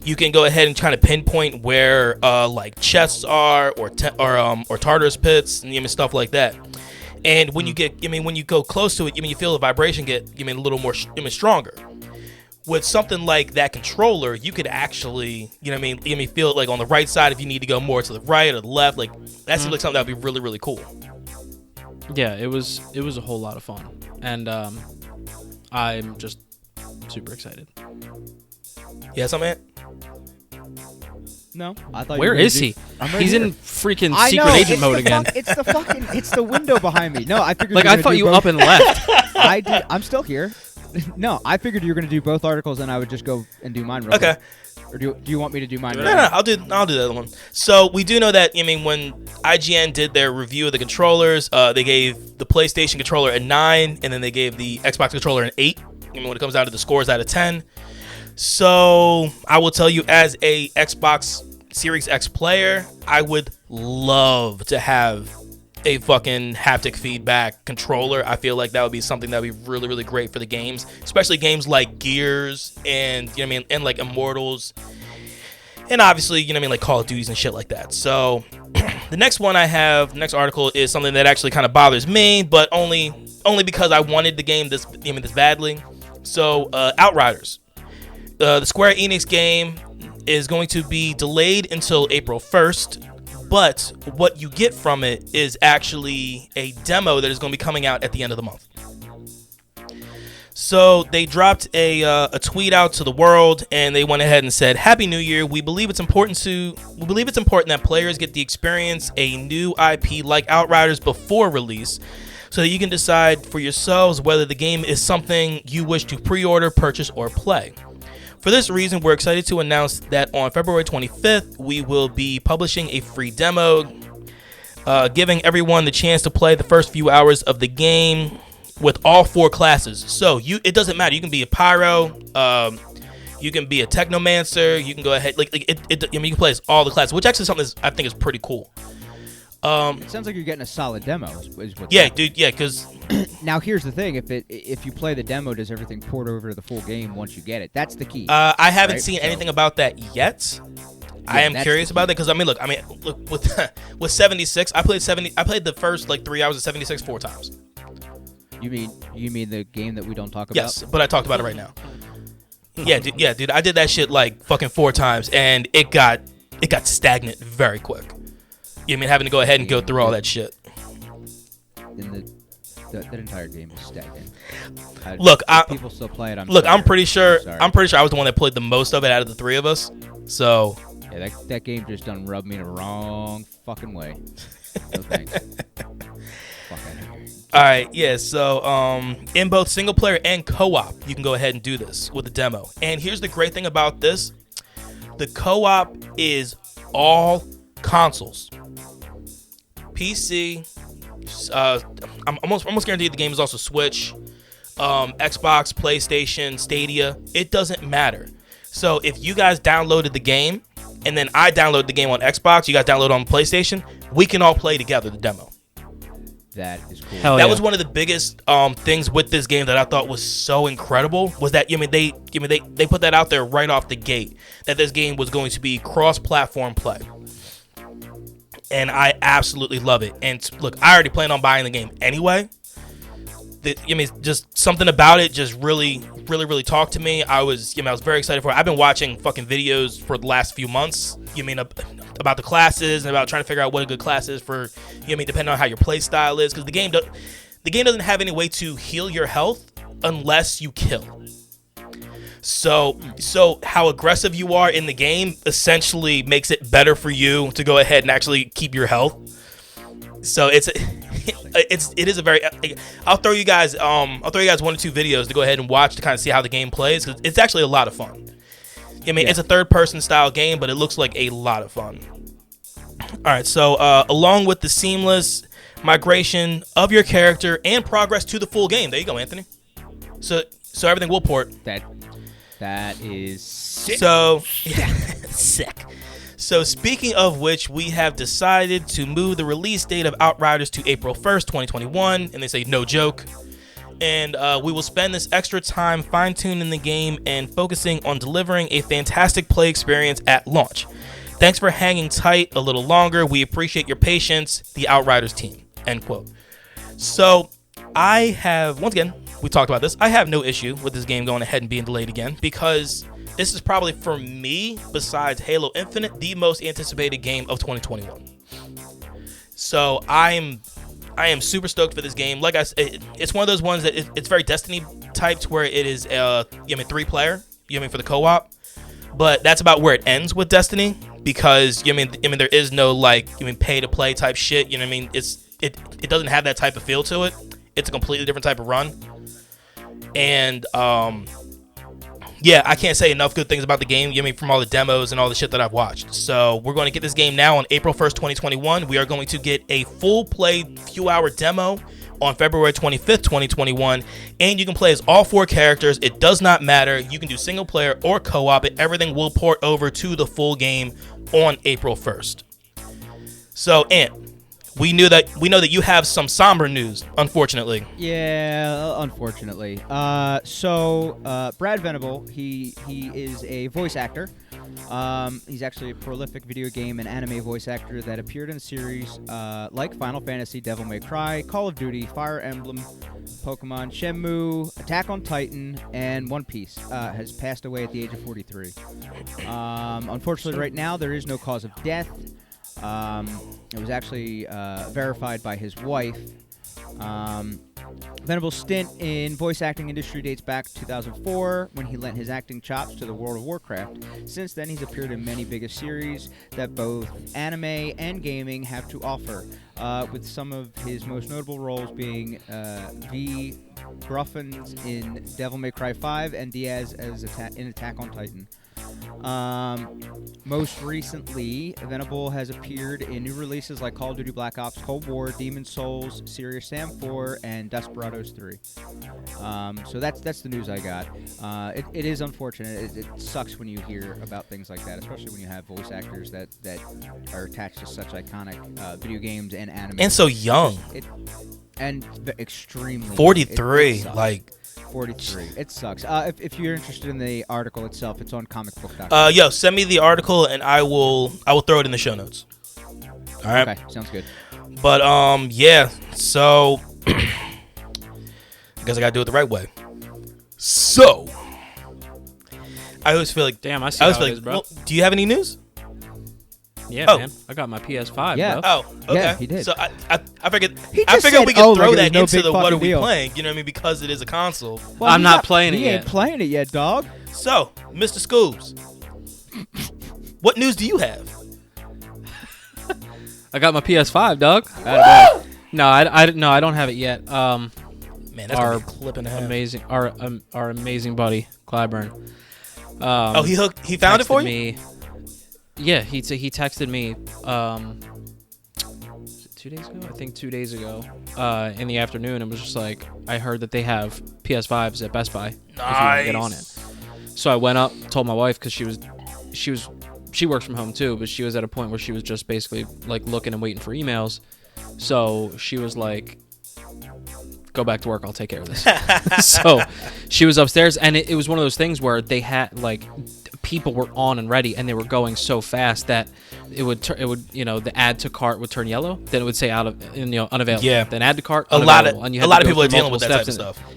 you can go ahead and kind of pinpoint where like chests are or Tartarus pits and stuff like that. And when you go close to it, you feel the vibration get a little more stronger. With something like that controller, you could actually, feel it like on the right side if you need to go more to the right or the left. Like, that seems like something that would be really, really cool. Yeah, it was a whole lot of fun, and I'm just super excited. Yeah, something. No, I thought. Where is he? He's in freaking secret agent mode again. It's the window behind me. No, I figured. Like, I thought you up and left. I did. I'm still here. No, I figured you were going to do both articles, and I would just go and do mine. Okay. Or do you want me to do mine? No, I'll do the other one. So we do know that when IGN did their review of the controllers, they gave the PlayStation controller a 9, and then they gave the Xbox controller an 8. When it comes down to the scores out of 10. So I will tell you, as a Xbox Series X player, I would love to have a fucking haptic feedback controller. I feel like that would be something that would be really, really great for the games, especially games like Gears and, you know what I mean, and like Immortals, and obviously, you know what I mean, like Call of Duties and shit like that. So the next one I have, the next article is something that actually kind of bothers me, but only because I wanted the game this badly. So Outriders, the Square Enix game is going to be delayed until April 1st. But what you get from it is actually a demo that is going to be coming out at the end of the month. So they dropped a tweet out to the world, and they went ahead and said, "Happy New Year. We believe it's important that players get the experience a new IP like Outriders before release, so that you can decide for yourselves whether the game is something you wish to pre-order, purchase, or play. For this reason, we're excited to announce that on February 25th, we will be publishing a free demo, giving everyone the chance to play the first few hours of the game with all 4 classes. So it doesn't matter. You can be a pyro, you can be a technomancer, you can go ahead, you can play as all the classes, which actually is something I think is pretty cool. It sounds like you're getting a solid demo. Is what yeah, dude. Yeah, because now here's the thing: if you play the demo, does everything port over to the full game once you get it? That's the key. I haven't seen anything about that yet. I am curious about that because look with 76, I played the first 3 hours of 76 4 times. You mean the game that we don't talk about? Yes, but I talked about it right now. Yeah, dude. I did that shit fucking 4 times, and it got stagnant very quick. You know what I mean, having to go ahead and go through all that shit. And that entire game is stagnant. Look, people still play it. I'm pretty sure I was the one that played the most of it out of the 3 of us. So yeah, that game just done rubbed me the wrong fucking way. No thanks. Fuck out of here. All right, yeah. So in both single player and co-op, you can go ahead and do this with the demo. And here's the great thing about this: the co-op is all consoles. PC, I'm almost guaranteed the game is also Switch, Xbox, PlayStation, Stadia. It doesn't matter. So if you guys downloaded the game and then I downloaded the game on Xbox, you guys download on PlayStation, we can all play together the demo. That is cool. That was one of the biggest things with this game that I thought was so incredible was that they put that out there right off the gate that this game was going to be cross-platform play. And I absolutely love it. And look, I already planned on buying the game anyway. Just something about it just really, really, really talked to me. I was very excited for it. I've been watching fucking videos for the last few months. About the classes and about trying to figure out what a good class is for. Depending on how your play style is, because the game doesn't have any way to heal your health unless you kill. So how aggressive you are in the game essentially makes it better for you to go ahead and actually keep your health. So it is a very. I'll throw you guys 1 or 2 videos to go ahead and watch to kind of see how the game plays, because it's actually a lot of fun. It's a third-person style game, but it looks like a lot of fun. All right, so along with the seamless migration of your character and progress to the full game, there you go, Anthony. So everything will port. That is sick. So, yeah, sick. So, speaking of which, we have decided to move the release date of Outriders to April 1st, 2021. And they say, no joke. And we will spend this extra time fine-tuning the game and focusing on delivering a fantastic play experience at launch. Thanks for hanging tight a little longer. We appreciate your patience, the Outriders team. End quote. So, I have, once again, we talked about this. I have no issue with this game going ahead and being delayed again, because this is probably, for me, besides Halo Infinite, the most anticipated game of 2021. So I am super stoked for this game. Like I said, it's one of those ones that it's very Destiny typed, where it is 3-player, for the co-op. But that's about where it ends with Destiny, because there is no pay to play type shit. It doesn't have that type of feel to it. It's a completely different type of run. And I can't say enough good things about the game, from all the demos and all the shit that I've watched. So we're going to get this game now on April 1st, 2021. We are going to get a full play few hour demo on February 25th, 2021. And you can play as all 4 characters. It does not matter. You can do single player or co-op, and everything will port over to the full game on April 1st. So, Ant, we know that you have some somber news, unfortunately. Yeah, unfortunately. So Brad Venable, he is a voice actor. He's actually a prolific video game and anime voice actor that appeared in series like Final Fantasy, Devil May Cry, Call of Duty, Fire Emblem, Pokemon, Shenmue, Attack on Titan, and One Piece. Has passed away at the age of 43. Unfortunately, right now there is no cause of death. It was actually verified by his wife. Venable's stint in voice acting industry dates back to 2004 when he lent his acting chops to the World of Warcraft. Since then, he's appeared in many biggest series that both anime and gaming have to offer, with some of his most notable roles being V. Gruffins in Devil May Cry 5 and Diaz as in Attack on Titan. Most recently, Venable has appeared in new releases like Call of Duty Black Ops Cold War, Demon's Souls, Serious Sam 4, and Desperados 3. So that's the news I got. It is unfortunate. It sucks when you hear about things like that, especially when you have voice actors that are attached to such iconic video games and anime. And so young. Extremely 43, it like 43. It sucks. If you're interested in the article itself, it's on comicbook.com. Yo, send me the article and I will throw it in the show notes. All right. Okay, sounds good. But yeah. So I guess I gotta do it the right way. So I always feel like Damn, I see how it is, bro. Well, do you have any news? Yeah, man. I got my PS5, Yeah. bro. Oh, okay. Yeah, he did. So I figured He I just figured said, we could "Oh," throw like it was that no into big the what fucking are we deal. playing? You know what I mean? Because it is a console. Well, I'm not playing it he yet. ain't playing it yet, dog. So, Mr. Scoobs, what news do you have? I got my PS5, dog. No, I don't have it yet. Man, that's Our gonna be a clip and a half. Amazing, our amazing buddy Clyburn. He found it for texted you? me. Yeah, he texted me. Was it 2 days ago? I think 2 days ago. In the afternoon, and was just like, I heard that they have PS5s at Best Buy. If you want to get on it. So I went up, told my wife because she works from home too, but she was at a point where she was just basically like looking and waiting for emails. So she was like, go back to work, I'll take care of this. So she was upstairs, and it was one of those things where they had like people were on and ready, and they were going so fast that it would the add to cart would turn yellow, then it would say unavailable. Yeah. Then add to cart, A lot unavailable. And you had of to go people are through dealing with that multiple type of steps stuff.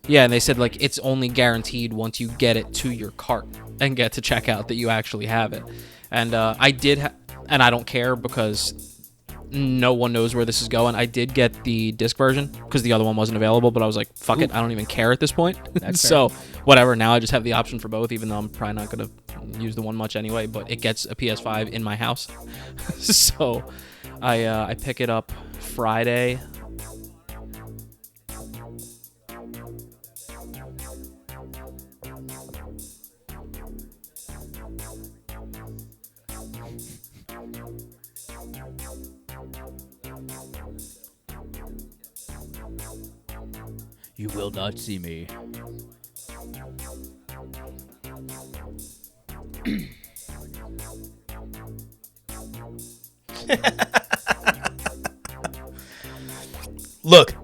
Yeah, and they said like it's only guaranteed once you get it to your cart and get to checkout that you actually have it. And I did, and I don't care because no one knows where this is going. I did get the disc version because the other one wasn't available, but I was like, fuck it, I don't even care at this point. So whatever. Now I just have the option for both, even though I'm probably not gonna use the one much anyway. But it gets a PS5 in my house, so I pick it up Friday. You will not see me. Look,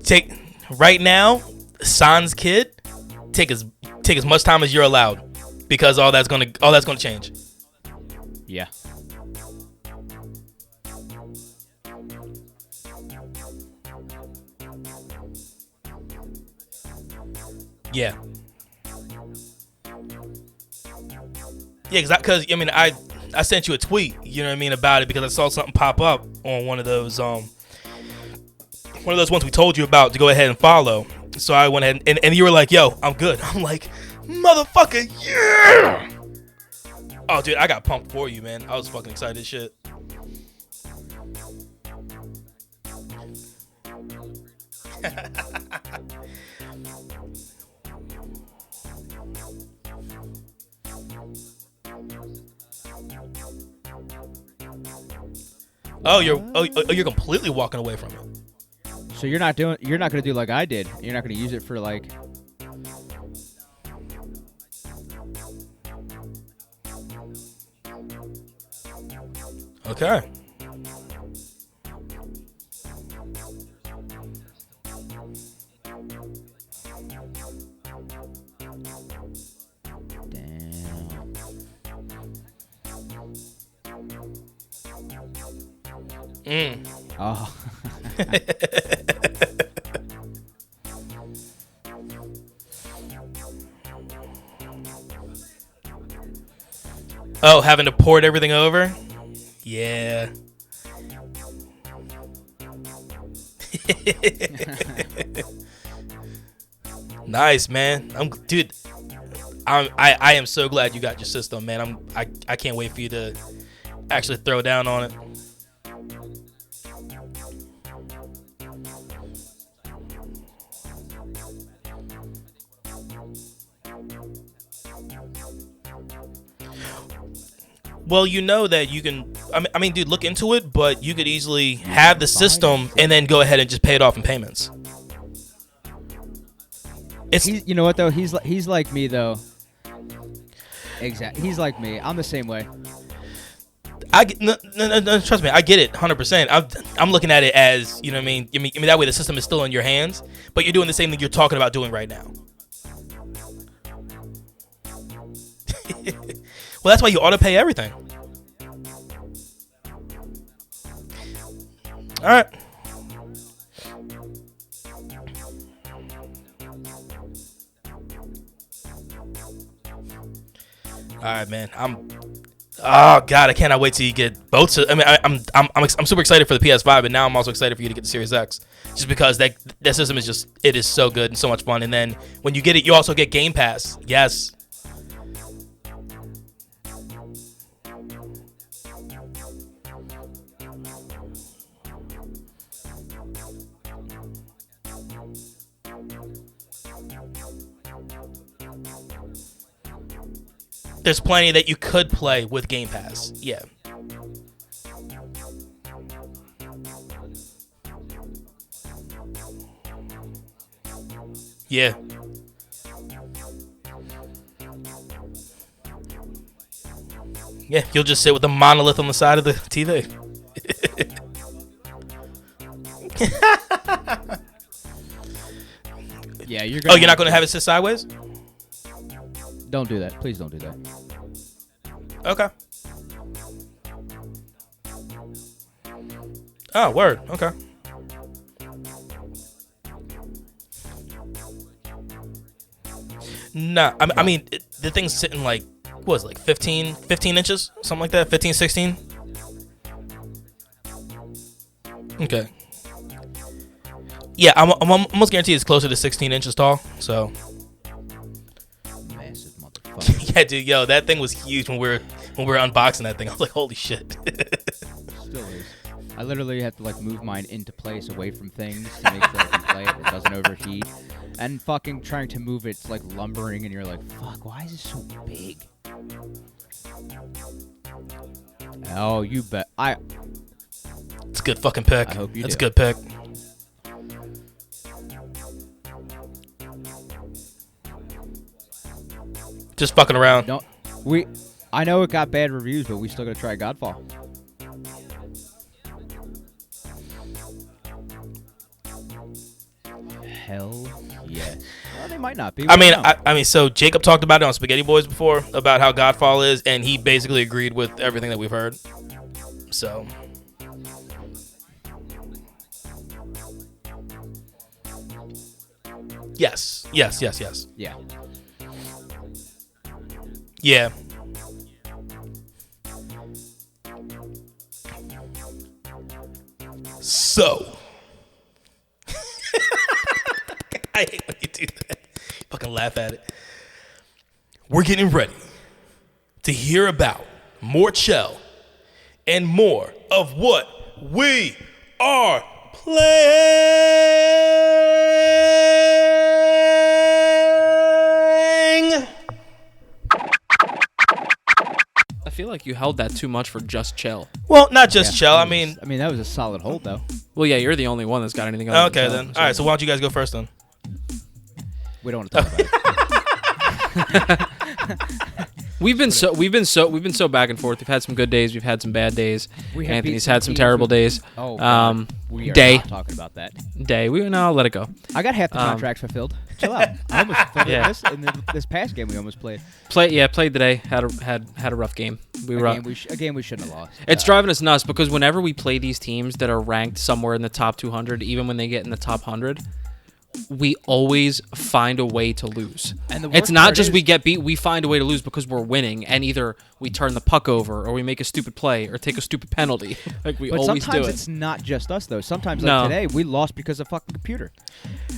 right now, Sans kid, take as much time as you're allowed, because all that's gonna change. Yeah. Yeah. Yeah, because I mean I sent you a tweet, you know what I mean, about it because I saw something pop up on one of those ones we told you about to go ahead and follow. So I went ahead and you were like, "Yo, I'm good." I'm like, "Motherfucker, yeah!" Oh, dude, I got pumped for you, man. I was fucking excited as shit. You're completely walking away from it. So you're not gonna do like I did. You're not gonna use it for like. Okay. Oh. Oh, having to port everything over? Yeah. Nice, man. I am so glad you got your system, man. I can't wait for you to actually throw down on it. Well, you know that you can. I mean, dude, look into it. But you could easily have the system and then go ahead and just pay it off in payments. You know what though? He's like me though. Exactly. He's like me. I'm the same way. No, trust me, I get it 100%. I'm looking at it as, you know what I mean? I mean that way the system is still in your hands, but you're doing the same thing you're talking about doing right now. Well, that's why you auto pay everything. All right. All right, man. Oh God, I cannot wait till you get both. I mean, I'm super excited for the PS5, but now I'm also excited for you to get the Series X, just because that system is it is so good and so much fun. And then when you get it, you also get Game Pass. Yes. There's plenty that you could play with Game Pass. Yeah. Yeah. Yeah, you'll just sit with a monolith on the side of the TV. Yeah, you're. Oh, you're not going to have it sit sideways? Don't do that. Please don't do that. Okay. Oh, word. Okay. Nah, I mean, the thing's sitting like, what was it, like 15 inches? Something like that? 15, 16? Okay. Yeah, I'm almost guaranteed it's closer to 16 inches tall, so. Massive motherfucker. Yeah, dude, yo, that thing was huge when we were unboxing that thing. I was like, holy shit. Still is. I literally have to like move mine into place away from things to make sure I can play it. It doesn't overheat. And fucking trying to move it's like lumbering, and you're like, fuck, why is it so big? Oh, you bet. It's a good fucking pick. I hope you That's do. a good pick. Just fucking around. I know it got bad reviews, but we still gotta try Godfall. Hell yes. Well, they might not be. I mean, so Jacob talked about it on Spaghetti Boys before about how Godfall is, and he basically agreed with everything that we've heard. So. Yes. Yeah. Yeah. So. I hate when you do that. Fucking laugh at it. We're getting ready to hear about more Chell and more of what we are playing. I feel like you held that too much for just Chell. Well, not just Yeah, Chell. that I mean, that was a solid hold though. Well, yeah, you're the only one that's got anything other okay than Chell, then. All right, so why don't you guys go first then? We don't want to talk about it. We've been so back and forth. We've had some good days. We've had some bad days. Anthony's had some teams terrible days. Oh, we are Day. not talking about that. I'll let it go. I got half the contracts fulfilled. Chill out. I almost fulfilled Yeah. this in this past game we almost played. Played today. Had a rough game. A game we shouldn't have lost. It's driving us nuts because whenever we play these teams that are ranked somewhere in the top 200, even when they get in the top 100, we always find a way to lose. And the It's worst not part just is- we get beat, we find a way to lose because we're winning, and either we turn the puck over or we make a stupid play or take a stupid penalty. Like we But always do sometimes it. it's not just us though. Sometimes like No. today we lost because of fucking computer.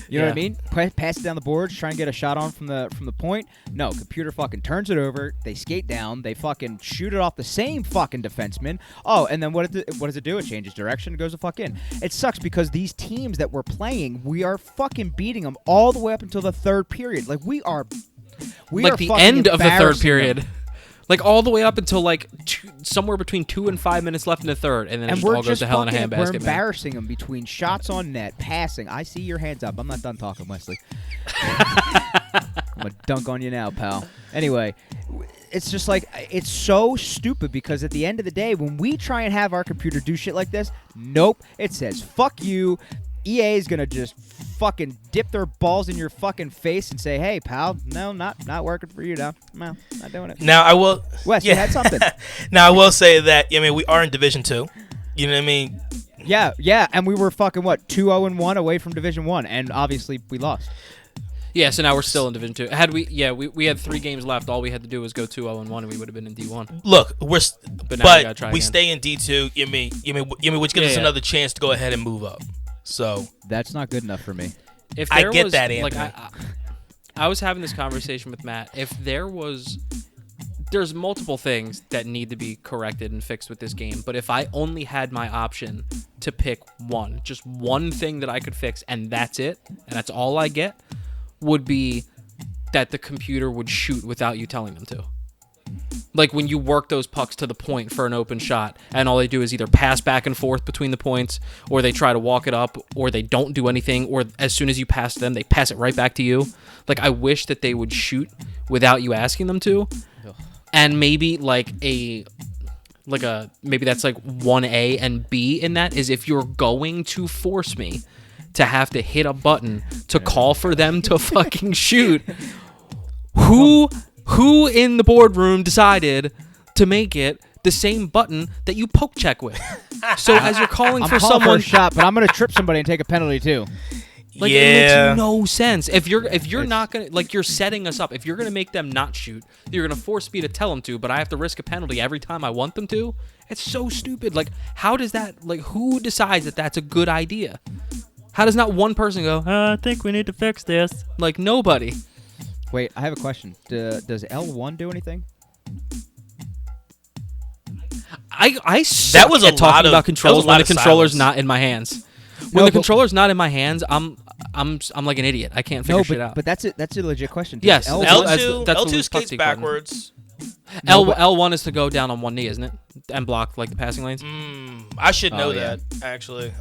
You know what I Yeah. mean? Pass it down the boards, try and get a shot on from the point. No, computer fucking turns it over. They skate down. They fucking shoot it off the same fucking defenseman. Oh, and then what does it do? It changes direction. It goes the fuck in. It sucks because these teams that we're playing, we are fucking beating them all the way up until the third period. Like we are Like the fucking end of the third embarrassing period. them. Like all the way up until like somewhere between 2 and 5 minutes left in the third, and then it And just we're all goes just to hell in a fucking, we're handbasket, man. embarrassing them between shots on net, passing. I see your hands up. I'm not done talking, Wesley. I'm gonna dunk on you now, pal. Anyway, it's just like it's so stupid because at the end of the day, when we try and have our computer do shit like this, nope, it says fuck you. EA is gonna just fucking dip their balls in your fucking face and say, "Hey, pal, no, not working for you now. No, not doing it." Now I will. Wes, you had something. Now I will say that I mean we are in Division 2. You know what I mean? Yeah, and we were fucking what 2-0-1 away from Division 1, and obviously we lost. Yeah, so now we're still in Division 2. We had 3 games left. All we had to do was go 2-0-1, and we would have been in D1. Look, But now we but gotta try we again. stay in D2. You mean, which gives us Yeah. another chance to go ahead and move up. So That's not good enough for me. If I there get was, that, like, Anthony. I was having this conversation with Matt. If there's multiple things that need to be corrected and fixed with this game, but if I only had my option to pick just one thing that I could fix, and that's it, and that's all I get, would be that the computer would shoot without you telling them to. Like when you work those pucks to the point for an open shot, and all they do is either pass back and forth between the points, or they try to walk it up, or they don't do anything, or as soon as you pass them, they pass it right back to you. Like I wish that they would shoot without you asking them to, and maybe maybe that's like 1A and B in that is if you're going to force me to have to hit a button to call for them to fucking shoot, who in the boardroom decided to make it the same button that you poke check with? So as you're calling I'm for calling someone, for a shot, but I'm gonna trip somebody and take a penalty too. like yeah. it makes no sense. If you're not gonna you're setting us up. If you're gonna make them not shoot, you're gonna force me to tell them to, but I have to risk a penalty every time I want them to. It's so stupid. Like how does that? Like who decides that that's a good idea? How does not one person go? I think we need to fix this. Like nobody. Wait, I have a question. Does L1 do anything? I suck That was a at talking lot of- about controls that was a when lot the of controller's silence. not in my hands. When No, the but- controller's not in my hands, I'm like an idiot. I can't figure No, shit out. but that's it. That's a legit question. Does Yes, L1 that's L2 the L2 loose puck skates take button. backwards. No, but- L1 is to go down on one knee, isn't it? And block like the passing lanes. I should know Oh, yeah. that actually.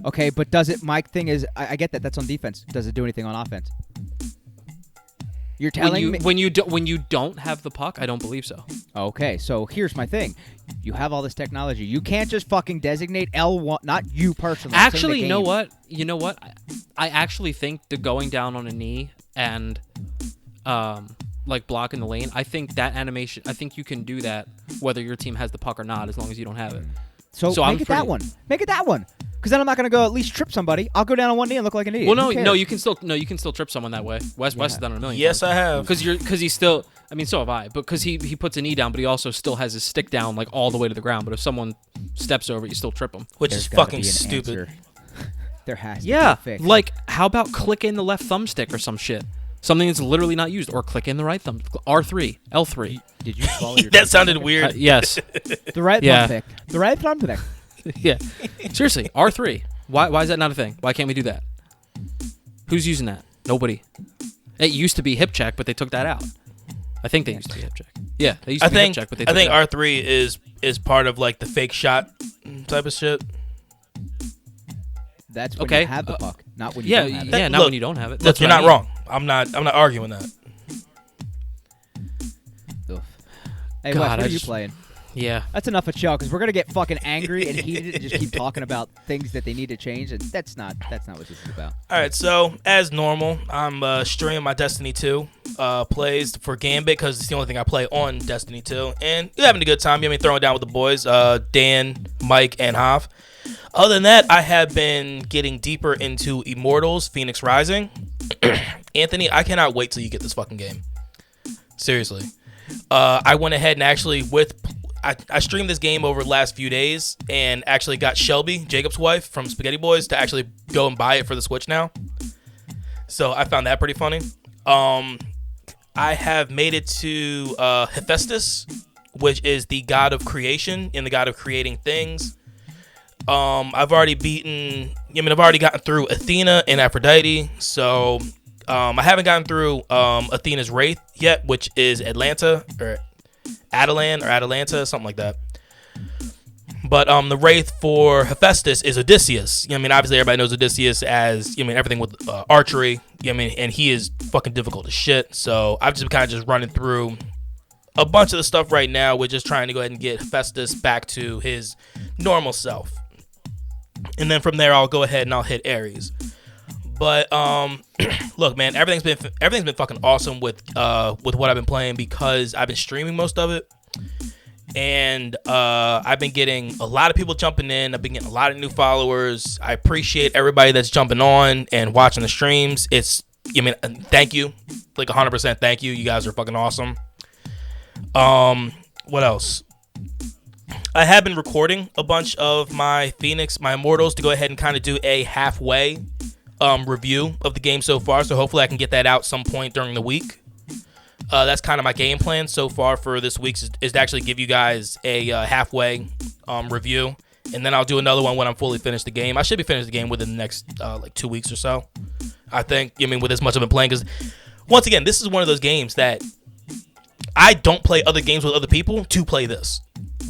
Okay, but does it? My thing is, I get that. That's on defense. Does it do anything on offense? You're telling me. When you don't have the puck, I don't believe so. Okay, so here's my thing. You have all this technology. You can't just fucking designate L1. Not you personally. I'm saying the Actually, you know game. what? You know what? I actually think the going down on a knee and like blocking the lane, I think that animation, I think you can do that whether your team has the puck or not, as long as you don't have it. So I'm make it that pretty- one. Make it that one. Because then I'm not gonna go at least trip somebody. I'll go down on one knee and look like an idiot. Well, Who no, cares? you can still trip someone that way. Wes has done it a million Yes, times. I have. Because he's still, I mean, so have I, but because he puts a knee down, but he also still has his stick down like all the way to the ground. But if someone steps over it, you still trip them. Which There's is gotta fucking be an stupid. answer. There has to Yeah, be a fix. like how about click in the left thumbstick or some shit, something that's literally not used, or click in the right thumb, R3, L3. Did you swallow your That sounded weird. Yes, the right Yeah. thumb pick? The right thumb pick. yeah. Seriously, R3. Why is that not a thing? Why can't we do that? Who's using that? Nobody. It used to be hip check, but they took that out. I think they used to be hip check. Yeah, they used to I be think hip check, but they I took think it out. R3 is part of like the fake shot type of shit. That's when Okay, you have the puck, not when you Yeah, don't have it. yeah, not Look, when you don't have it. Look, That's you're what I not mean. wrong. I'm not arguing that. Ugh. Hey, God, Wes, I what are you just- playing? Yeah. That's enough of chill, because we're gonna get fucking angry and heated and just keep talking about things that they need to change, and that's not what this is about. All right, so as normal, I'm streaming my Destiny 2. plays for Gambit because it's the only thing I play on Destiny 2. And you're having a good time. Throwing down with the boys, Dan, Mike, and Hav. Other than that, I have been getting deeper into Immortals, Phoenix Rising. Anthony, I cannot wait till you get this fucking game. Seriously. I went ahead and actually I streamed this game over the last few days and actually got Shelby, Jacob's wife from Spaghetti Boys, to actually go and buy it for the Switch now. So I found that pretty funny. I have made it to Hephaestus, which is the god of creation and the god of creating things. I've already gotten through Athena and Aphrodite. So I haven't gotten through Athena's Wraith yet, which is Atlanta or Atalanta, something like that. But the Wraith for Hephaestus is Odysseus. Obviously everybody knows Odysseus as everything with archery. And he is fucking difficult as shit. So I've just kind of just running through a bunch of the stuff right now. We're just trying to go ahead and get Hephaestus back to his normal self. And then from there I'll go ahead and I'll hit Ares. But look, man, everything's been fucking awesome with what I've been playing because I've been streaming most of it, and I've been getting a lot of people jumping in. I've been getting a lot of new followers. I appreciate everybody that's jumping on and watching the streams. Thank you, like 100%. Thank you. You guys are fucking awesome. What else? I have been recording a bunch of my Immortals to go ahead and kind of do a halfway review of the game so far, so hopefully I can get that out some point during the week. That's kind of my game plan so far for this week is to actually give you guys a halfway review, and then I'll do another one when I'm fully finished the game. I should be finished the game within the next 2 weeks or so, I think. With as much I've been playing, because once again, this is one of those games that I don't play other games with other people to play this,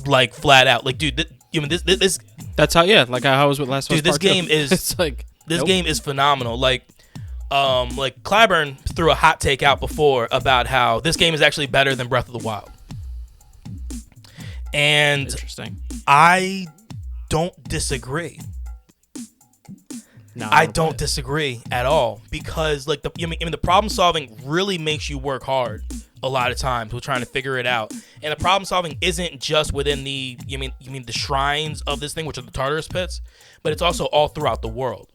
like flat out. Like, dude, this. That's how like how I was with Last of Us. Dude, this Part 2. game is. It's like. This game is phenomenal. Like Clyburn threw a hot take out before about how this game is actually better than Breath of the Wild. And interesting. I don't disagree. No, I don't disagree at all because like the problem solving really makes you work hard a lot of times with trying to figure it out. And the problem solving isn't just within the the shrines of this thing, which are the Tartarus pits, but it's also all throughout the world.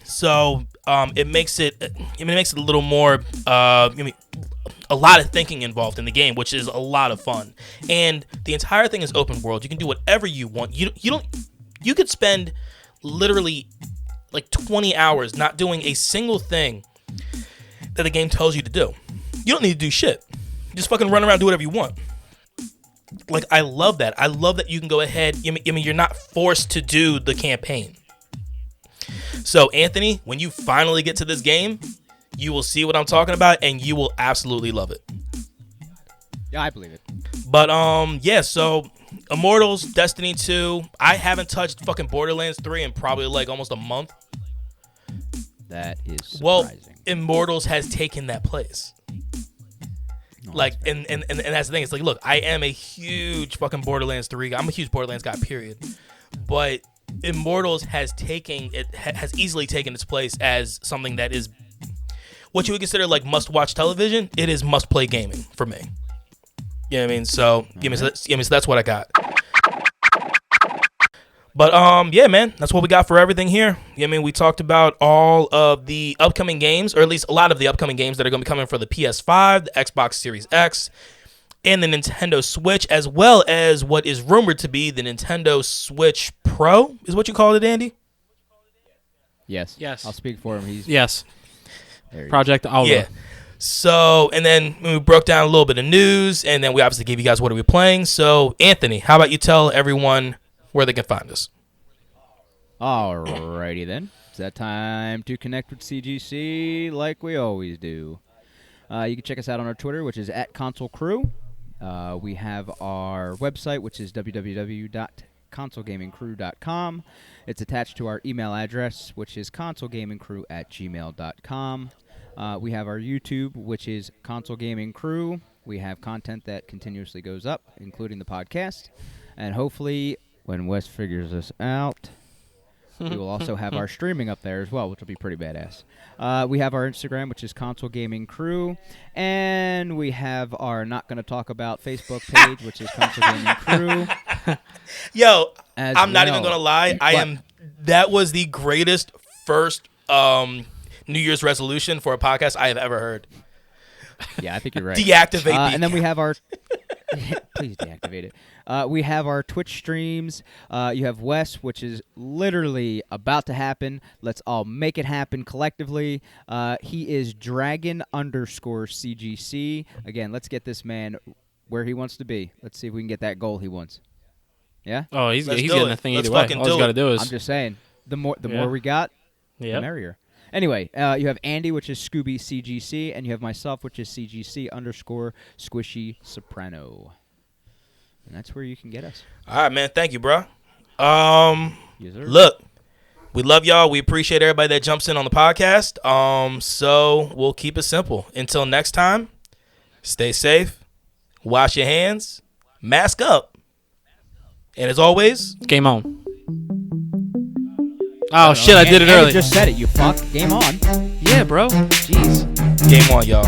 So it makes it a little more a lot of thinking involved in the game, which is a lot of fun. And the entire thing is open world. You can do whatever you want. You could spend literally like 20 hours not doing a single thing that the game tells you to do. You don't need to do shit. Just fucking run around, do whatever you want. Like, I love that. I love that you can go ahead. You're not forced to do the campaign. So, Anthony, when you finally get to this game, you will see what I'm talking about, and you will absolutely love it. Yeah, I believe it. But, yeah, so Immortals, Destiny 2. I haven't touched fucking Borderlands 3 in probably like almost a month. That is surprising. Well, Immortals has taken that place. Like, and that's the thing. It's like, look, I am a huge fucking Borderlands 3 guy. I'm a huge Borderlands guy, period. But Immortals has easily taken its place as something that is what you would consider like must-watch television. It is must-play gaming for me. You know what I mean? So, so that's what I got. But yeah, man, that's what we got for everything here. We talked about all of the upcoming games, or at least a lot of the upcoming games that are going to be coming for the PS5, the Xbox Series X, and the Nintendo Switch, as well as what is rumored to be the Nintendo Switch Pro, is what you call it, Andy? Yes. I'll speak for him. Yes. Project Aura. Yeah. So, and then we broke down a little bit of news, and then we obviously gave you guys what are we playing. So, Anthony, how about you tell everyone where they can find us? Alrighty then. It's that time to connect with CGC like we always do. You can check us out on our Twitter, which is @ConsoleCrew. We have our website, which is www.consolegamingcrew.com. It's attached to our email address, which is consolegamingcrew@gmail.com. We have our YouTube, which is Console Gaming Crew. We have content that continuously goes up, including the podcast. And hopefully, when Wes figures this out, We will also have our streaming up there as well, which will be pretty badass. We have our Instagram, which is Console Gaming Crew, and we have our not going to talk about Facebook page, which is Console Gaming Crew. Yo, As I'm not even well. gonna lie. That was the greatest first New Year's resolution for a podcast I have ever heard. Yeah, I think you're right. Deactivate the and then we account. have our. Please deactivate it. We have our Twitch streams. You have Wes, which is literally about to happen. Let's all make it happen collectively. He is Dragon_CGC. Again, let's get this man where he wants to be. Let's see if we can get that goal he wants. Yeah? Oh, he's Let's do getting it. the thing Let's either way. fucking All he's do got to it. do is I'm just saying. The more Yeah. we got, the Yep. merrier. Anyway, you have Andy, which is Scooby CGC, and you have myself, which is CGC_Squishy Soprano. And that's where you can get us. All right, man. Thank you, bro. Yes, sir. Look, we love y'all. We appreciate everybody that jumps in on the podcast. So we'll keep it simple. Until next time, stay safe, wash your hands, mask up, and as always, game on. Oh shit! I did it Andy early. just said it, you fuck. Game on. Yeah, bro. Jeez. game on, y'all.